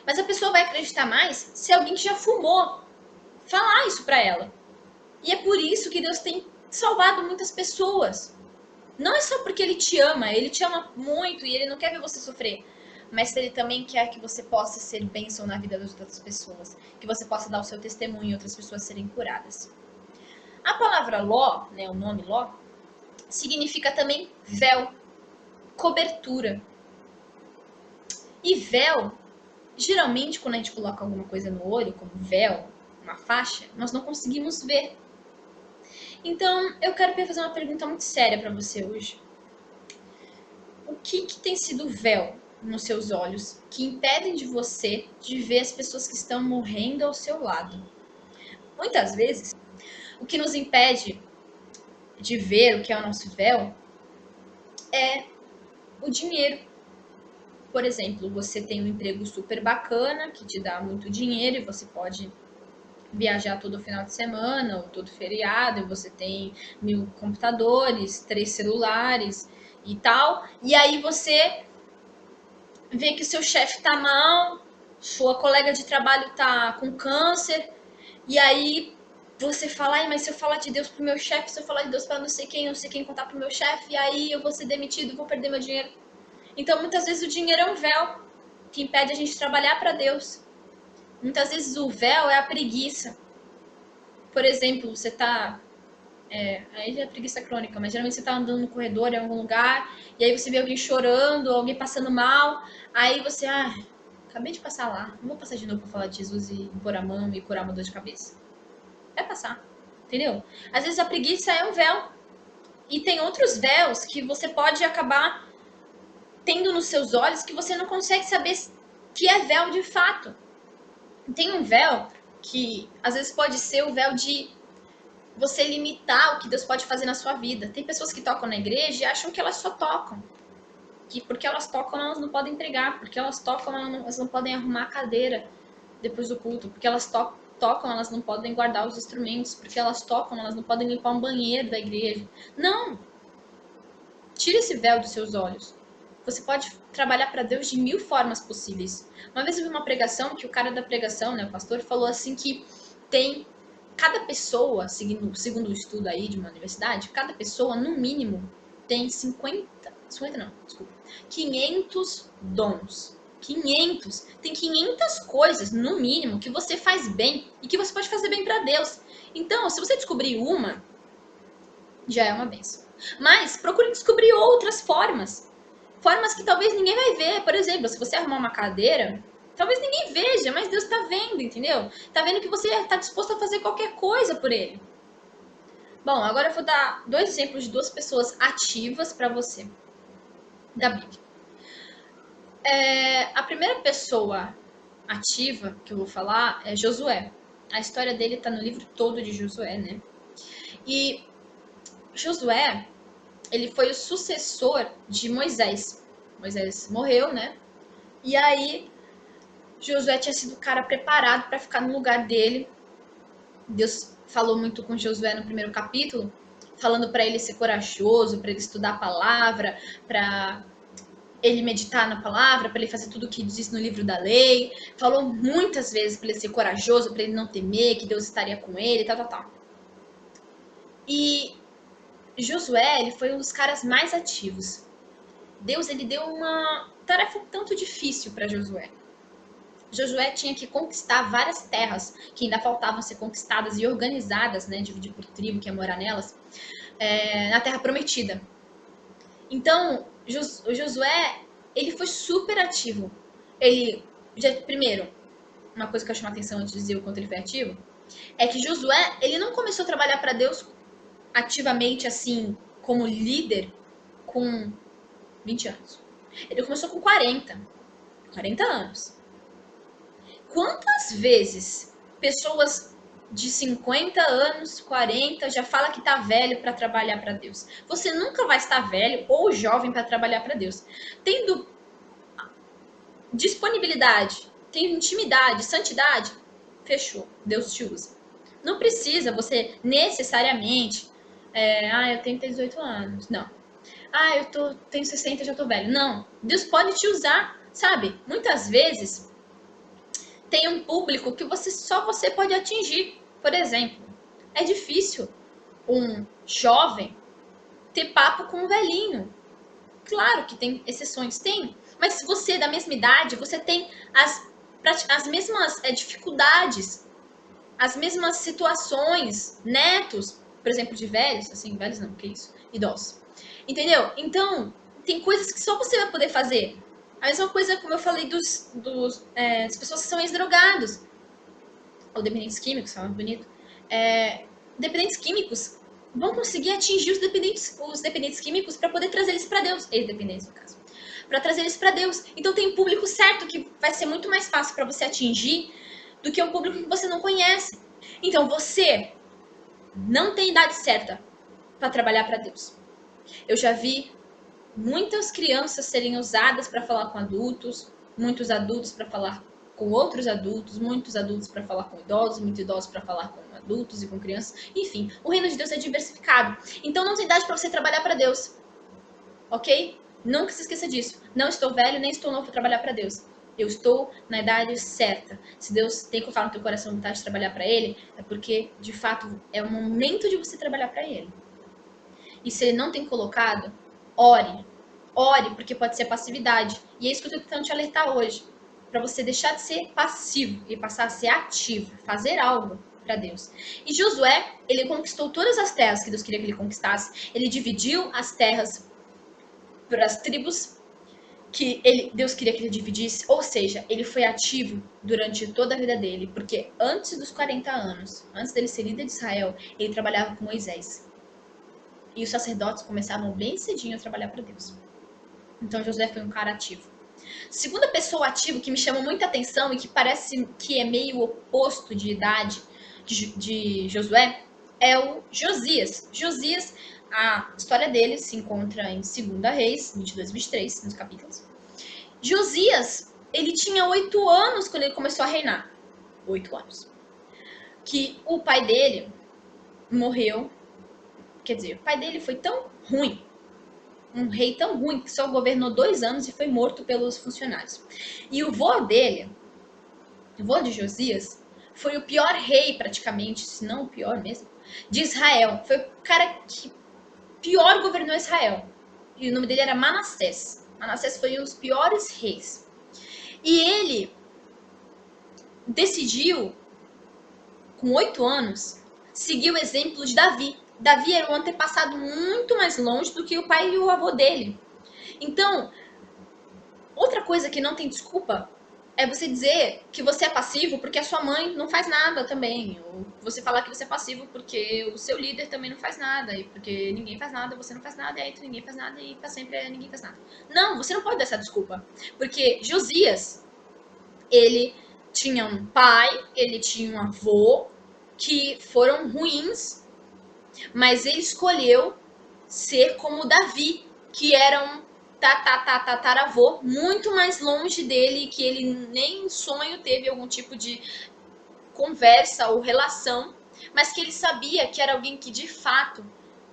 mas a pessoa vai acreditar mais se alguém que já fumou falar isso para ela. E é por isso que Deus tem salvado muitas pessoas. Não é só porque Ele te ama muito e Ele não quer ver você sofrer. Mas Ele também quer que você possa ser bênção na vida das outras pessoas. Que você possa dar o seu testemunho e outras pessoas serem curadas. A palavra ló, né, o nome ló, significa também véu, cobertura. E véu, geralmente quando a gente coloca alguma coisa no olho, como véu, uma faixa, nós não conseguimos ver. Então, eu quero fazer uma pergunta muito séria para você hoje. O que tem sido véu nos seus olhos que impedem de você de ver as pessoas que estão morrendo ao seu lado? Muitas vezes, o que nos impede de ver o que é o nosso véu é o dinheiro. Por exemplo, você tem um emprego super bacana que te dá muito dinheiro e você pode viajar todo final de semana ou todo feriado, e você tem 1000 computadores, 3 celulares e tal, e aí você vê que o seu chefe tá mal, sua colega de trabalho tá com câncer, e aí você fala, ai, mas se eu falar de Deus pro meu chefe, se eu falar de Deus para não sei quem contar pro meu chefe, e aí eu vou ser demitido, vou perder meu dinheiro. Então, muitas vezes o dinheiro é um véu que impede a gente de trabalhar para Deus. Muitas vezes o véu é a preguiça. Por exemplo, você tá aí já é preguiça crônica, mas geralmente você tá andando no corredor em algum lugar, e aí você vê alguém chorando, alguém passando mal, aí você, acabei de passar lá, não vou passar de novo pra falar de Jesus e impor a mão e curar uma dor de cabeça. Vai passar, entendeu? Às vezes a preguiça é um véu, e tem outros véus que você pode acabar tendo nos seus olhos que você não consegue saber que é véu de fato. Tem um véu que às vezes pode ser o véu de você limitar o que Deus pode fazer na sua vida. Tem pessoas que tocam na igreja e acham que elas só tocam. Que porque elas tocam, elas não podem pregar. Porque elas tocam, elas não podem arrumar a cadeira depois do culto. Porque elas tocam, elas não podem guardar os instrumentos. Porque elas tocam, elas não podem limpar um banheiro da igreja. Não! Tira esse véu dos seus olhos. Você pode trabalhar para Deus de 1000 formas possíveis. Uma vez eu vi uma pregação que o cara da pregação, né, o pastor, falou assim que tem cada pessoa, segundo o estudo aí de uma universidade, cada pessoa, no mínimo, tem 500 dons. 500. Tem 500 coisas, no mínimo, que você faz bem e que você pode fazer bem para Deus. Então, se você descobrir uma, já é uma bênção. Mas procure descobrir outras formas. Formas que talvez ninguém vai ver. Por exemplo, se você arrumar uma cadeira, talvez ninguém veja, mas Deus está vendo, entendeu? Está vendo que você está disposto a fazer qualquer coisa por Ele. Bom, agora eu vou dar 2 exemplos de 2 pessoas ativas para você, da Bíblia. A primeira pessoa ativa que eu vou falar é Josué. A história dele está no livro todo de Josué, né? E Josué, ele foi o sucessor de Moisés. Moisés morreu, né? E aí Josué tinha sido o cara preparado para ficar no lugar dele. Deus falou muito com Josué no primeiro capítulo, falando para ele ser corajoso, para ele estudar a palavra, para ele meditar na palavra, para ele fazer tudo o que diz no livro da lei. Falou muitas vezes para ele ser corajoso, para ele não temer, que Deus estaria com ele, tal. E Josué, ele foi um dos caras mais ativos. Deus, ele deu uma tarefa um tanto difícil para Josué. Josué tinha que conquistar várias terras que ainda faltavam ser conquistadas e organizadas, né, dividir por tribo que ia morar nelas, na Terra Prometida. Então, o Josué, ele foi super ativo. Primeiro, uma coisa que eu chamo a atenção antes de dizer o quanto ele foi ativo, é que Josué, ele não começou a trabalhar para Deus ativamente, assim, como líder, com 20 anos. Ele começou com 40 anos. Quantas vezes pessoas de 50 anos, 40, já fala que tá velho para trabalhar para Deus? Você nunca vai estar velho ou jovem para trabalhar para Deus. Tendo disponibilidade, tendo intimidade, santidade, fechou. Deus te usa. Não precisa você necessariamente, eu tenho 18 anos. Não. Tenho 60, já tô velho. Não. Deus pode te usar, sabe? Muitas vezes tem um público que só você pode atingir. Por exemplo, É difícil um jovem ter papo com um velhinho. Claro que tem exceções, tem. Mas se você é da mesma idade, você tem as mesmas dificuldades, as mesmas situações, netos, por exemplo, de velhos, assim, velhos não, que isso? Idosos. Entendeu? Então, tem coisas que só você vai poder fazer. A mesma coisa, como eu falei, das pessoas que são ex-drogados. Ou dependentes químicos, fala bonito. Dependentes químicos vão conseguir atingir os dependentes químicos para poder trazer eles para Deus. Ex-dependentes, no caso. Para trazer eles para Deus. Então tem um público certo que vai ser muito mais fácil para você atingir do que um público que você não conhece. Então você não tem idade certa para trabalhar para Deus. Eu já vi muitas crianças serem usadas para falar com adultos, muitos adultos para falar com outros adultos, muitos adultos para falar com idosos, muitos idosos para falar com adultos e com crianças. Enfim, o reino de Deus é diversificado. Então não tem idade para você trabalhar para Deus. Ok? Nunca se esqueça disso. Não estou velho, nem estou novo para trabalhar para Deus. Eu estou na idade certa. Se Deus tem que falar no teu coração vontade de trabalhar para Ele, é porque, de fato, é o momento de você trabalhar para Ele. E se Ele não tem colocado, ore. Ore, porque pode ser passividade. E é isso que eu estou tentando te alertar hoje. Para você deixar de ser passivo e passar a ser ativo. Fazer algo para Deus. E Josué, ele conquistou todas as terras que Deus queria que ele conquistasse. Ele dividiu as terras para as tribos que Deus queria que ele dividisse, ou seja, ele foi ativo durante toda a vida dele, porque antes dos 40 anos, antes dele ser líder de Israel, ele trabalhava com Moisés. E os sacerdotes começavam bem cedinho a trabalhar para Deus. Então Josué foi um cara ativo. Segunda pessoa ativa que me chama muita atenção e que parece que é meio oposto de idade de Josué é o Josias. Josias, a história dele se encontra em 2 Reis, 22 e 23, nos capítulos. Josias, ele tinha 8 anos quando ele começou a reinar. 8 anos. Que o pai dele morreu. Quer dizer, o pai dele foi tão ruim, um rei tão ruim, que só governou 2 anos e foi morto pelos funcionários. E o vô dele, o vô de Josias, foi o pior rei praticamente, se não o pior mesmo, de Israel. Foi o cara que pior governou Israel. E o nome dele era Manassés. Manassés foi um dos piores reis. E ele decidiu, com 8 anos, seguir o exemplo de Davi. Davi era um antepassado muito mais longe do que o pai e o avô dele. Então, outra coisa que não tem desculpa é você dizer que você é passivo porque a sua mãe não faz nada também. Ou você falar que você é passivo porque o seu líder também não faz nada. E porque ninguém faz nada, você não faz nada, e aí ninguém faz nada, e pra sempre ninguém faz nada. Não, você não pode dar essa desculpa. Porque Josias, ele tinha um pai, ele tinha um avô que foram ruins, mas ele escolheu ser como Davi, que era um tataravô muito mais longe dele, que ele nem em sonho teve algum tipo de conversa ou relação, mas que ele sabia que era alguém que de fato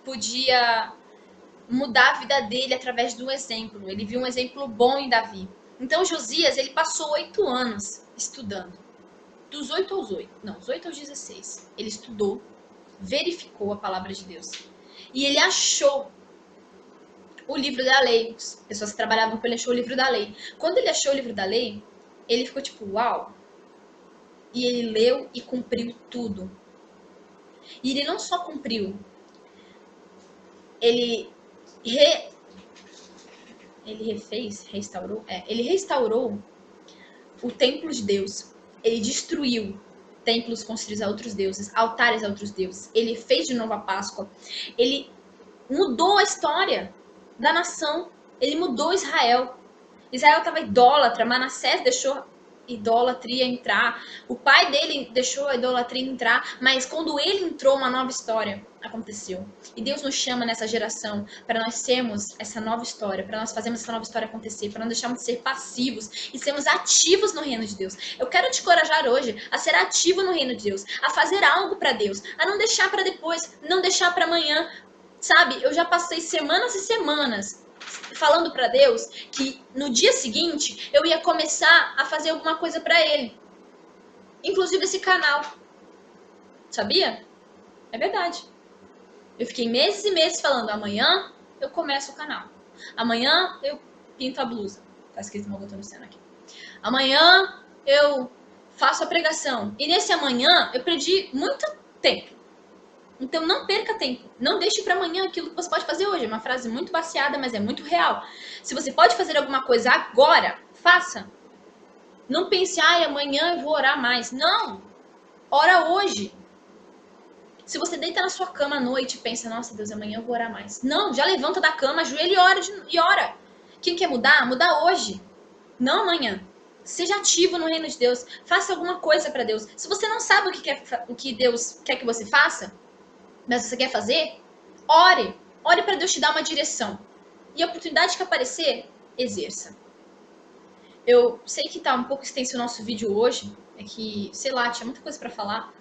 podia mudar a vida dele através do exemplo. Ele viu um exemplo bom em Davi. Então Josias, ele passou 8 anos estudando. Dos 8 aos 8, não, dos 8 aos 16. Ele estudou, verificou a palavra de Deus. E ele achou o livro da lei. As pessoas que trabalhavam com ele achou o livro da lei. Quando ele achou o livro da lei, ele ficou tipo, uau. E ele leu e cumpriu tudo. E ele não só cumpriu, ele restaurou o templo de Deus. Ele destruiu templos construídos a outros deuses, altares a outros deuses. Ele fez de novo a Páscoa. Ele mudou a história da nação. Ele mudou Israel. Israel estava idólatra. Manassés deixou idolatria entrar. O pai dele deixou a idolatria entrar. Mas quando ele entrou, uma nova história aconteceu. E Deus nos chama nessa geração para nós sermos essa nova história, para nós fazermos essa nova história acontecer, para não deixarmos de ser passivos e sermos ativos no reino de Deus. Eu quero te encorajar hoje a ser ativo no reino de Deus, a fazer algo para Deus, a não deixar para depois, não deixar para amanhã. Sabe, eu já passei semanas e semanas falando para Deus que no dia seguinte eu ia começar a fazer alguma coisa para Ele. Inclusive esse canal. Sabia? É verdade. Eu fiquei meses e meses falando, amanhã eu começo o canal. Amanhã eu pinto a blusa. Tá escrito Mogotô no céu aqui. Amanhã eu faço a pregação. E nesse amanhã eu perdi muito tempo. Então não perca tempo. Não deixe para amanhã aquilo que você pode fazer hoje. É uma frase muito baseada, mas é muito real. Se você pode fazer alguma coisa agora, faça. Não pense, amanhã eu vou orar mais. Não! Ora hoje. Se você deita na sua cama à noite e pensa, nossa Deus, amanhã eu vou orar mais. Não, já levanta da cama, ajoelha e ora. Quem quer mudar? Muda hoje. Não amanhã. Seja ativo no reino de Deus. Faça alguma coisa para Deus. Se você não sabe o que Deus quer que você faça, mas você quer fazer, ore. Ore para Deus te dar uma direção. E a oportunidade que aparecer, exerça. Eu sei que tá um pouco extenso o nosso vídeo hoje. É que, sei lá, tinha muita coisa para falar.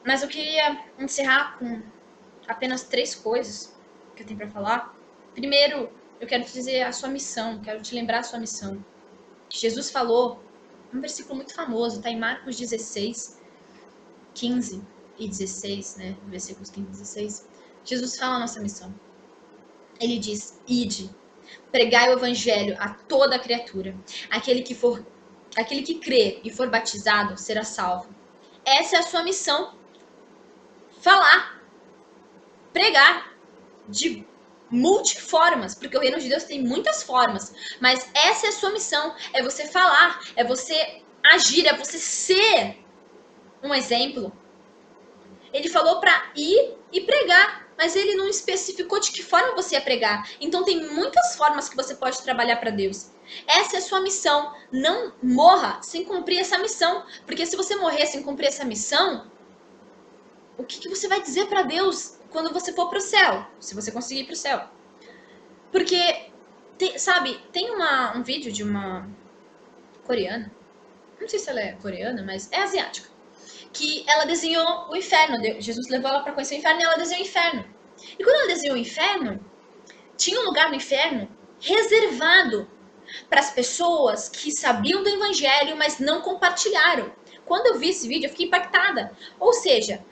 Mas eu queria encerrar com apenas 3 coisas que eu tenho para falar. Primeiro, eu quero te dizer a sua missão. Quero te lembrar a sua missão. Jesus falou, um versículo muito famoso, está em Marcos 16, 15 e 16, né? Versículos 15 e 16. Jesus fala a nossa missão. Ele diz, ide, pregai o evangelho a toda criatura. Aquele que crer e for batizado será salvo. Essa é a sua missão. Falar, pregar, de multiformas, porque o reino de Deus tem muitas formas, mas essa é a sua missão, é você falar, é você agir, é você ser um exemplo. Ele falou para ir e pregar, mas ele não especificou de que forma você ia pregar. Então tem muitas formas que você pode trabalhar para Deus. Essa é a sua missão. Não morra sem cumprir essa missão, porque se você morrer sem cumprir essa missão, o que você vai dizer para Deus quando você for para o céu? Se você conseguir ir para o céu. Porque, tem um vídeo de uma coreana, não sei se ela é coreana, mas é asiática, que ela desenhou o inferno. Jesus levou ela para conhecer o inferno e ela desenhou o inferno. E quando ela desenhou o inferno, tinha um lugar no inferno reservado para as pessoas que sabiam do evangelho, mas não compartilharam. Quando eu vi esse vídeo, eu fiquei impactada. Ou seja,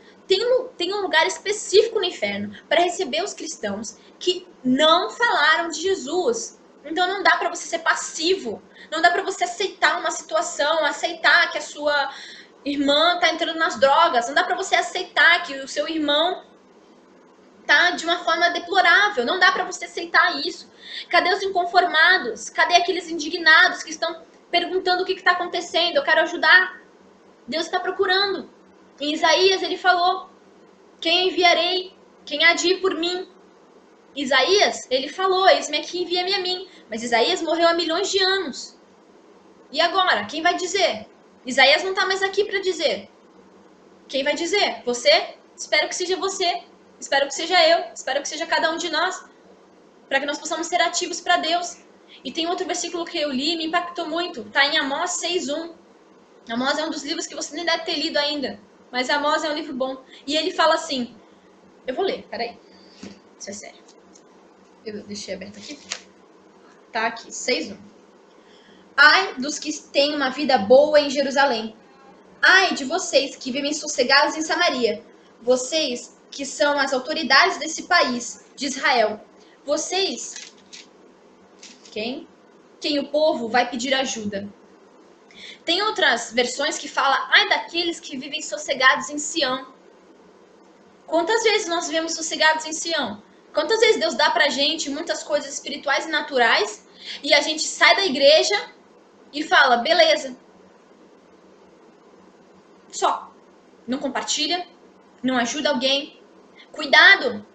tem um lugar específico no inferno para receber os cristãos que não falaram de Jesus. Então não dá para você ser passivo. Não dá para você aceitar uma situação, aceitar que a sua irmã tá entrando nas drogas. Não dá para você aceitar que o seu irmão tá de uma forma deplorável. Não dá para você aceitar isso. Cadê os inconformados? Cadê aqueles indignados que estão perguntando o que está acontecendo? Eu quero ajudar. Deus está procurando. Em Isaías ele falou, quem enviarei? Quem há de ir por mim? Isaías, ele falou, eis-me aqui, envia-me a mim. Mas Isaías morreu há milhões de anos. E agora, quem vai dizer? Isaías não está mais aqui para dizer. Quem vai dizer? Você? Espero que seja você. Espero que seja eu. Espero que seja cada um de nós. Para que nós possamos ser ativos para Deus. E tem outro versículo que eu li e me impactou muito. Está em Amós 6:1. Amós é um dos livros que você nem deve ter lido ainda. Mas Amós é um livro bom. E ele fala assim... Eu vou ler, peraí. Isso é sério. Eu deixei aberto aqui. Tá aqui, 6:1. Ai dos que têm uma vida boa em Jerusalém. Ai de vocês que vivem sossegados em Samaria. Vocês que são as autoridades desse país, de Israel. Vocês... Quem o povo vai pedir ajuda. Tem outras versões que falam, ai daqueles que vivem sossegados em Sião. Quantas vezes nós vivemos sossegados em Sião? Quantas vezes Deus dá pra gente muitas coisas espirituais e naturais e a gente sai da igreja e fala, beleza. Só. Não compartilha, não ajuda alguém. Cuidado.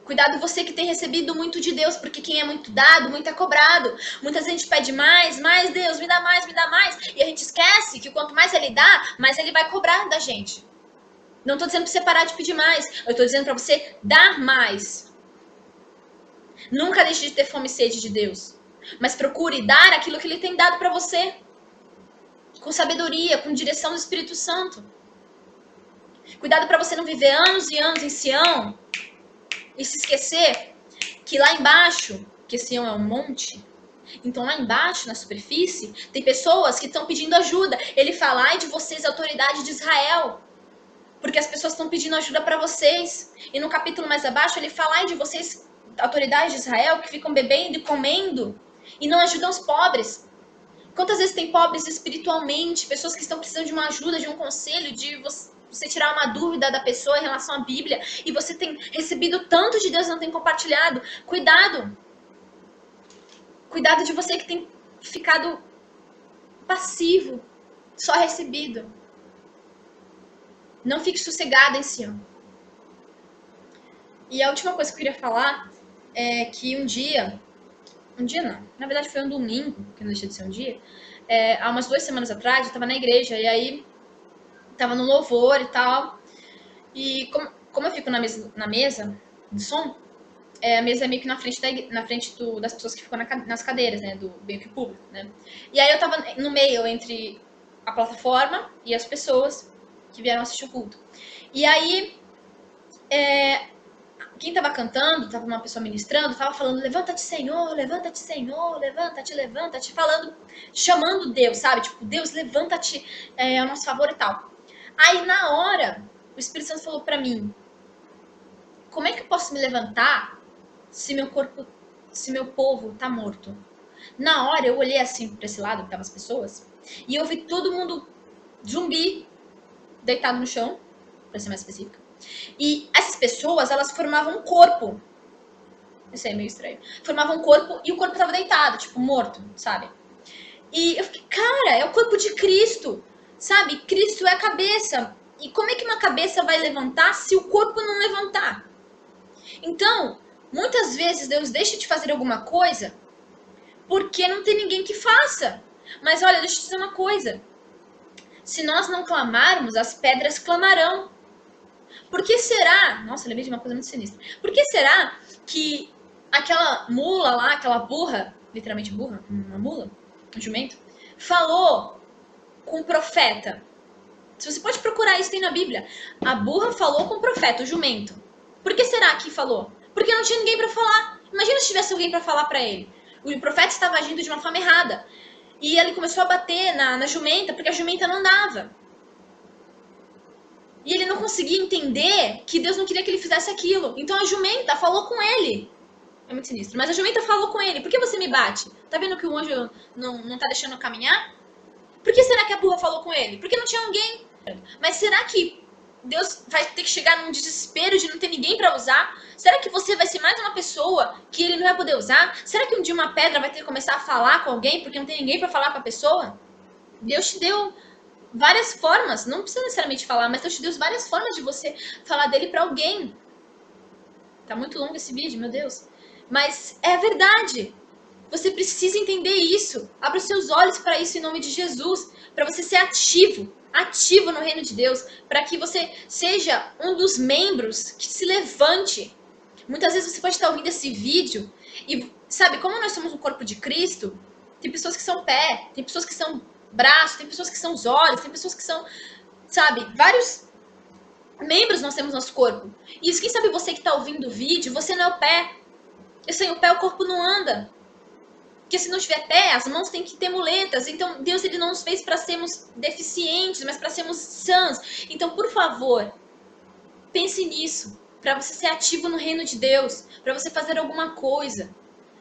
Cuidado você que tem recebido muito de Deus, porque quem é muito dado, muito é cobrado. Muitas vezes a gente pede mais, Deus, me dá mais, me dá mais. E a gente esquece que quanto mais ele dá, mais ele vai cobrar da gente. Não estou dizendo para você parar de pedir mais, eu estou dizendo para você dar mais. Nunca deixe de ter fome e sede de Deus. Mas procure dar aquilo que ele tem dado para você. Com sabedoria, com direção do Espírito Santo. Cuidado para você não viver anos e anos em Sião e se esquecer que lá embaixo, que Sião é um monte, então lá embaixo, na superfície, tem pessoas que estão pedindo ajuda. Ele fala, ai de vocês, autoridade de Israel. porque as pessoas estão pedindo ajuda para vocês. E no capítulo mais abaixo ele fala: ai de vocês, autoridades de Israel, que ficam bebendo e comendo e não ajudam os pobres. Quantas vezes tem pobres espiritualmente, pessoas que estão precisando de uma ajuda, de um conselho, de você tirar uma dúvida da pessoa em relação à Bíblia, e você tem recebido tanto de Deus e não tem compartilhado? Cuidado! Cuidado de você que tem ficado passivo, só recebido. Não fique sossegado em si. E a última coisa que eu queria falar é que um dia não, na verdade foi um domingo, que não deixa de ser um dia, há umas 2 semanas atrás, eu tava na igreja, e aí tava no louvor e tal, e como eu fico na mesa de som, a mesa é meio que na frente, das pessoas que ficam nas cadeiras, né, do meio que público, né, e aí eu tava no meio entre a plataforma e as pessoas que vieram assistir o culto, e aí quem tava cantando, tava uma pessoa ministrando, tava falando: levanta-te, Senhor, levanta-te, Senhor, levanta-te, levanta-te, falando, chamando Deus, sabe? Tipo, Deus, levanta-te ao nosso favor e tal. Aí, na hora, o Espírito Santo falou pra mim: como é que eu posso me levantar se meu povo tá morto? Na hora, eu olhei assim pra esse lado, que tava as pessoas, e eu vi todo mundo zumbi, deitado no chão, pra ser mais específica. E essas pessoas, elas formavam um corpo. Isso aí é meio estranho. Formavam um corpo e o corpo tava deitado, tipo, morto, sabe? E eu fiquei, cara, é o corpo de Cristo, sabe? Cristo é a cabeça. E como é que uma cabeça vai levantar se o corpo não levantar? Então, muitas vezes Deus deixa de fazer alguma coisa porque não tem ninguém que faça. Mas olha, deixa eu te dizer uma coisa. Se nós não clamarmos, as pedras clamarão. Por que será? Nossa, eu lembrei de uma coisa muito sinistra. Por que será que aquela mula lá, aquela burra, literalmente burra, uma mula, um jumento, falou com o profeta? Se você pode procurar isso, tem na Bíblia. A burra falou com o profeta, o jumento. Por que será que falou? Porque não tinha ninguém para falar. Imagina se tivesse alguém para falar para ele. O profeta estava agindo de uma forma errada. E ele começou a bater na jumenta, porque a jumenta não andava. E ele não conseguia entender que Deus não queria que ele fizesse aquilo. Então a jumenta falou com ele. É muito sinistro. Mas a jumenta falou com ele: por que você me bate? Tá vendo que o anjo não tá deixando eu caminhar? Por que será que a burra falou com ele? Porque não tinha alguém. Mas será que Deus vai ter que chegar num desespero de não ter ninguém para usar? Será que você vai ser mais uma pessoa que ele não vai poder usar? Será que um dia uma pedra vai ter que começar a falar com alguém porque não tem ninguém para falar com a pessoa? Deus te deu várias formas, não precisa necessariamente falar, mas Deus te deu várias formas de você falar dele para alguém. Tá muito longo esse vídeo, meu Deus. Mas é verdade. Você precisa entender isso. Abra os seus olhos para isso em nome de Jesus, para você ser ativo no reino de Deus, para que você seja um dos membros que se levante. Muitas vezes você pode estar ouvindo esse vídeo e sabe, como nós somos o corpo de Cristo, tem pessoas que são pé, tem pessoas que são braço, tem pessoas que são os olhos, tem pessoas que são, sabe, vários membros nós temos no nosso corpo. E isso, quem sabe você que está ouvindo o vídeo, você não é o pé. E sem o pé o corpo não anda. Porque se não tiver pé, as mãos têm que ter muletas. Então Deus ele não nos fez para sermos deficientes, mas para sermos sãs. Então, por favor, pense nisso, para você ser ativo no reino de Deus, para você fazer alguma coisa.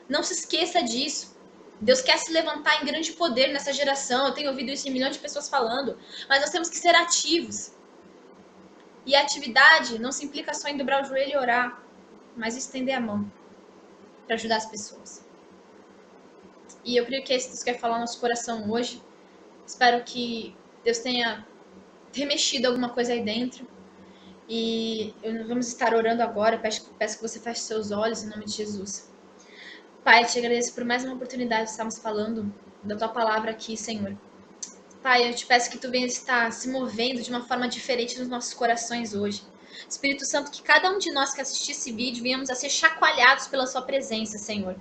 Não se esqueça disso. Deus quer se levantar em grande poder nessa geração. Eu tenho ouvido isso em milhões de pessoas falando. Mas nós temos que ser ativos. E a atividade não se implica só em dobrar o joelho e orar, mas estender a mão para ajudar as pessoas. E eu creio que é isso que Deus quer falar no nosso coração hoje. Espero que Deus tenha remexido alguma coisa aí dentro. E vamos estar orando agora. Peço que você feche seus olhos em nome de Jesus. Pai, te agradeço por mais uma oportunidade de estarmos falando da tua palavra aqui, Senhor. Pai, eu te peço que tu venha estar se movendo de uma forma diferente nos nossos corações hoje. Espírito Santo, que cada um de nós que assistir esse vídeo venhamos a ser chacoalhados pela sua presença, Senhor.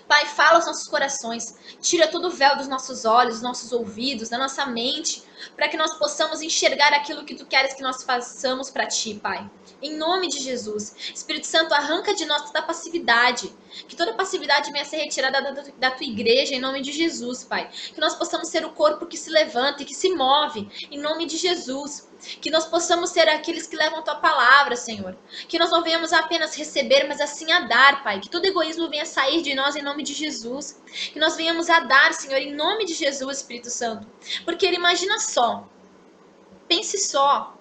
Pai, fala aos nossos corações, tira todo o véu dos nossos olhos, dos nossos ouvidos, da nossa mente, para que nós possamos enxergar aquilo que tu queres que nós façamos para ti, Pai. Em nome de Jesus. Espírito Santo, arranca de nós toda passividade, que toda passividade venha a ser retirada da tua igreja, em nome de Jesus, Pai. Que nós possamos ser o corpo que se levanta e que se move, em nome de Jesus. Que nós possamos ser aqueles que levam tua palavra, Senhor. Que nós não venhamos apenas receber, mas assim a dar, Pai. Que todo egoísmo venha sair de nós em nome de Jesus. Que nós venhamos a dar, Senhor, em nome de Jesus, Espírito Santo. Porque Ele imagina só. Pense só.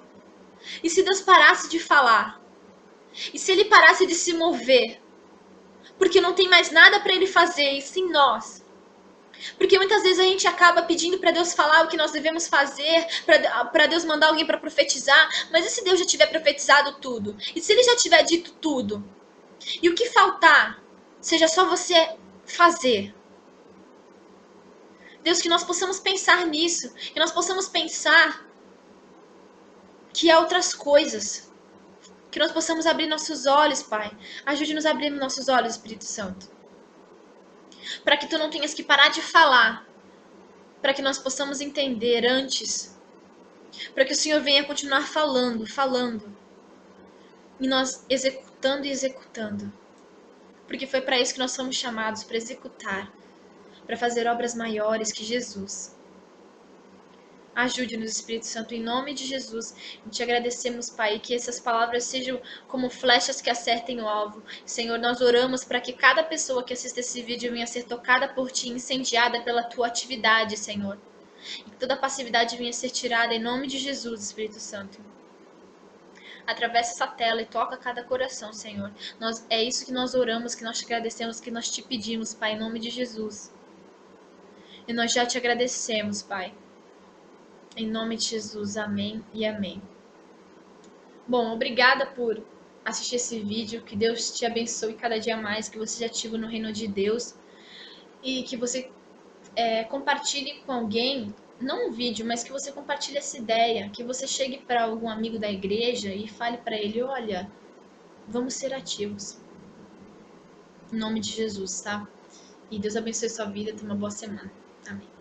E se Deus parasse de falar? E se Ele parasse de se mover? Porque não tem mais nada para Ele fazer, e sim nós. Porque muitas vezes a gente acaba pedindo para Deus falar o que nós devemos fazer, para Deus mandar alguém para profetizar, mas e se Deus já tiver profetizado tudo? E se Ele já tiver dito tudo? E o que faltar, seja só você fazer. Deus, que nós possamos pensar nisso, que nós possamos pensar que há outras coisas. Que nós possamos abrir nossos olhos, Pai. Ajude-nos a abrir nossos olhos, Espírito Santo. Para que tu não tenhas que parar de falar. Para que nós possamos entender antes. Para que o Senhor venha continuar falando, falando. E nós executando e executando. Porque foi para isso que nós fomos chamados, para executar. Para fazer obras maiores que Jesus. Ajude-nos, Espírito Santo, em nome de Jesus. E te agradecemos, Pai, e que essas palavras sejam como flechas que acertem o alvo. Senhor, nós oramos para que cada pessoa que assista esse vídeo venha ser tocada por Ti, incendiada pela Tua atividade, Senhor. E que toda passividade venha ser tirada em nome de Jesus, Espírito Santo. Atravessa essa tela e toca cada coração, Senhor. É isso que nós oramos, que nós te agradecemos, que nós te pedimos, Pai, em nome de Jesus. E nós já te agradecemos, Pai. Em nome de Jesus, amém e amém. Bom, obrigada por assistir esse vídeo. Que Deus te abençoe cada dia mais, que você seja ativo no reino de Deus. E que você compartilhe com alguém, não um vídeo, mas que você compartilhe essa ideia. Que você chegue para algum amigo da igreja e fale para ele, olha, vamos ser ativos. Em nome de Jesus, tá? E Deus abençoe sua vida. Tenha uma boa semana. Amém.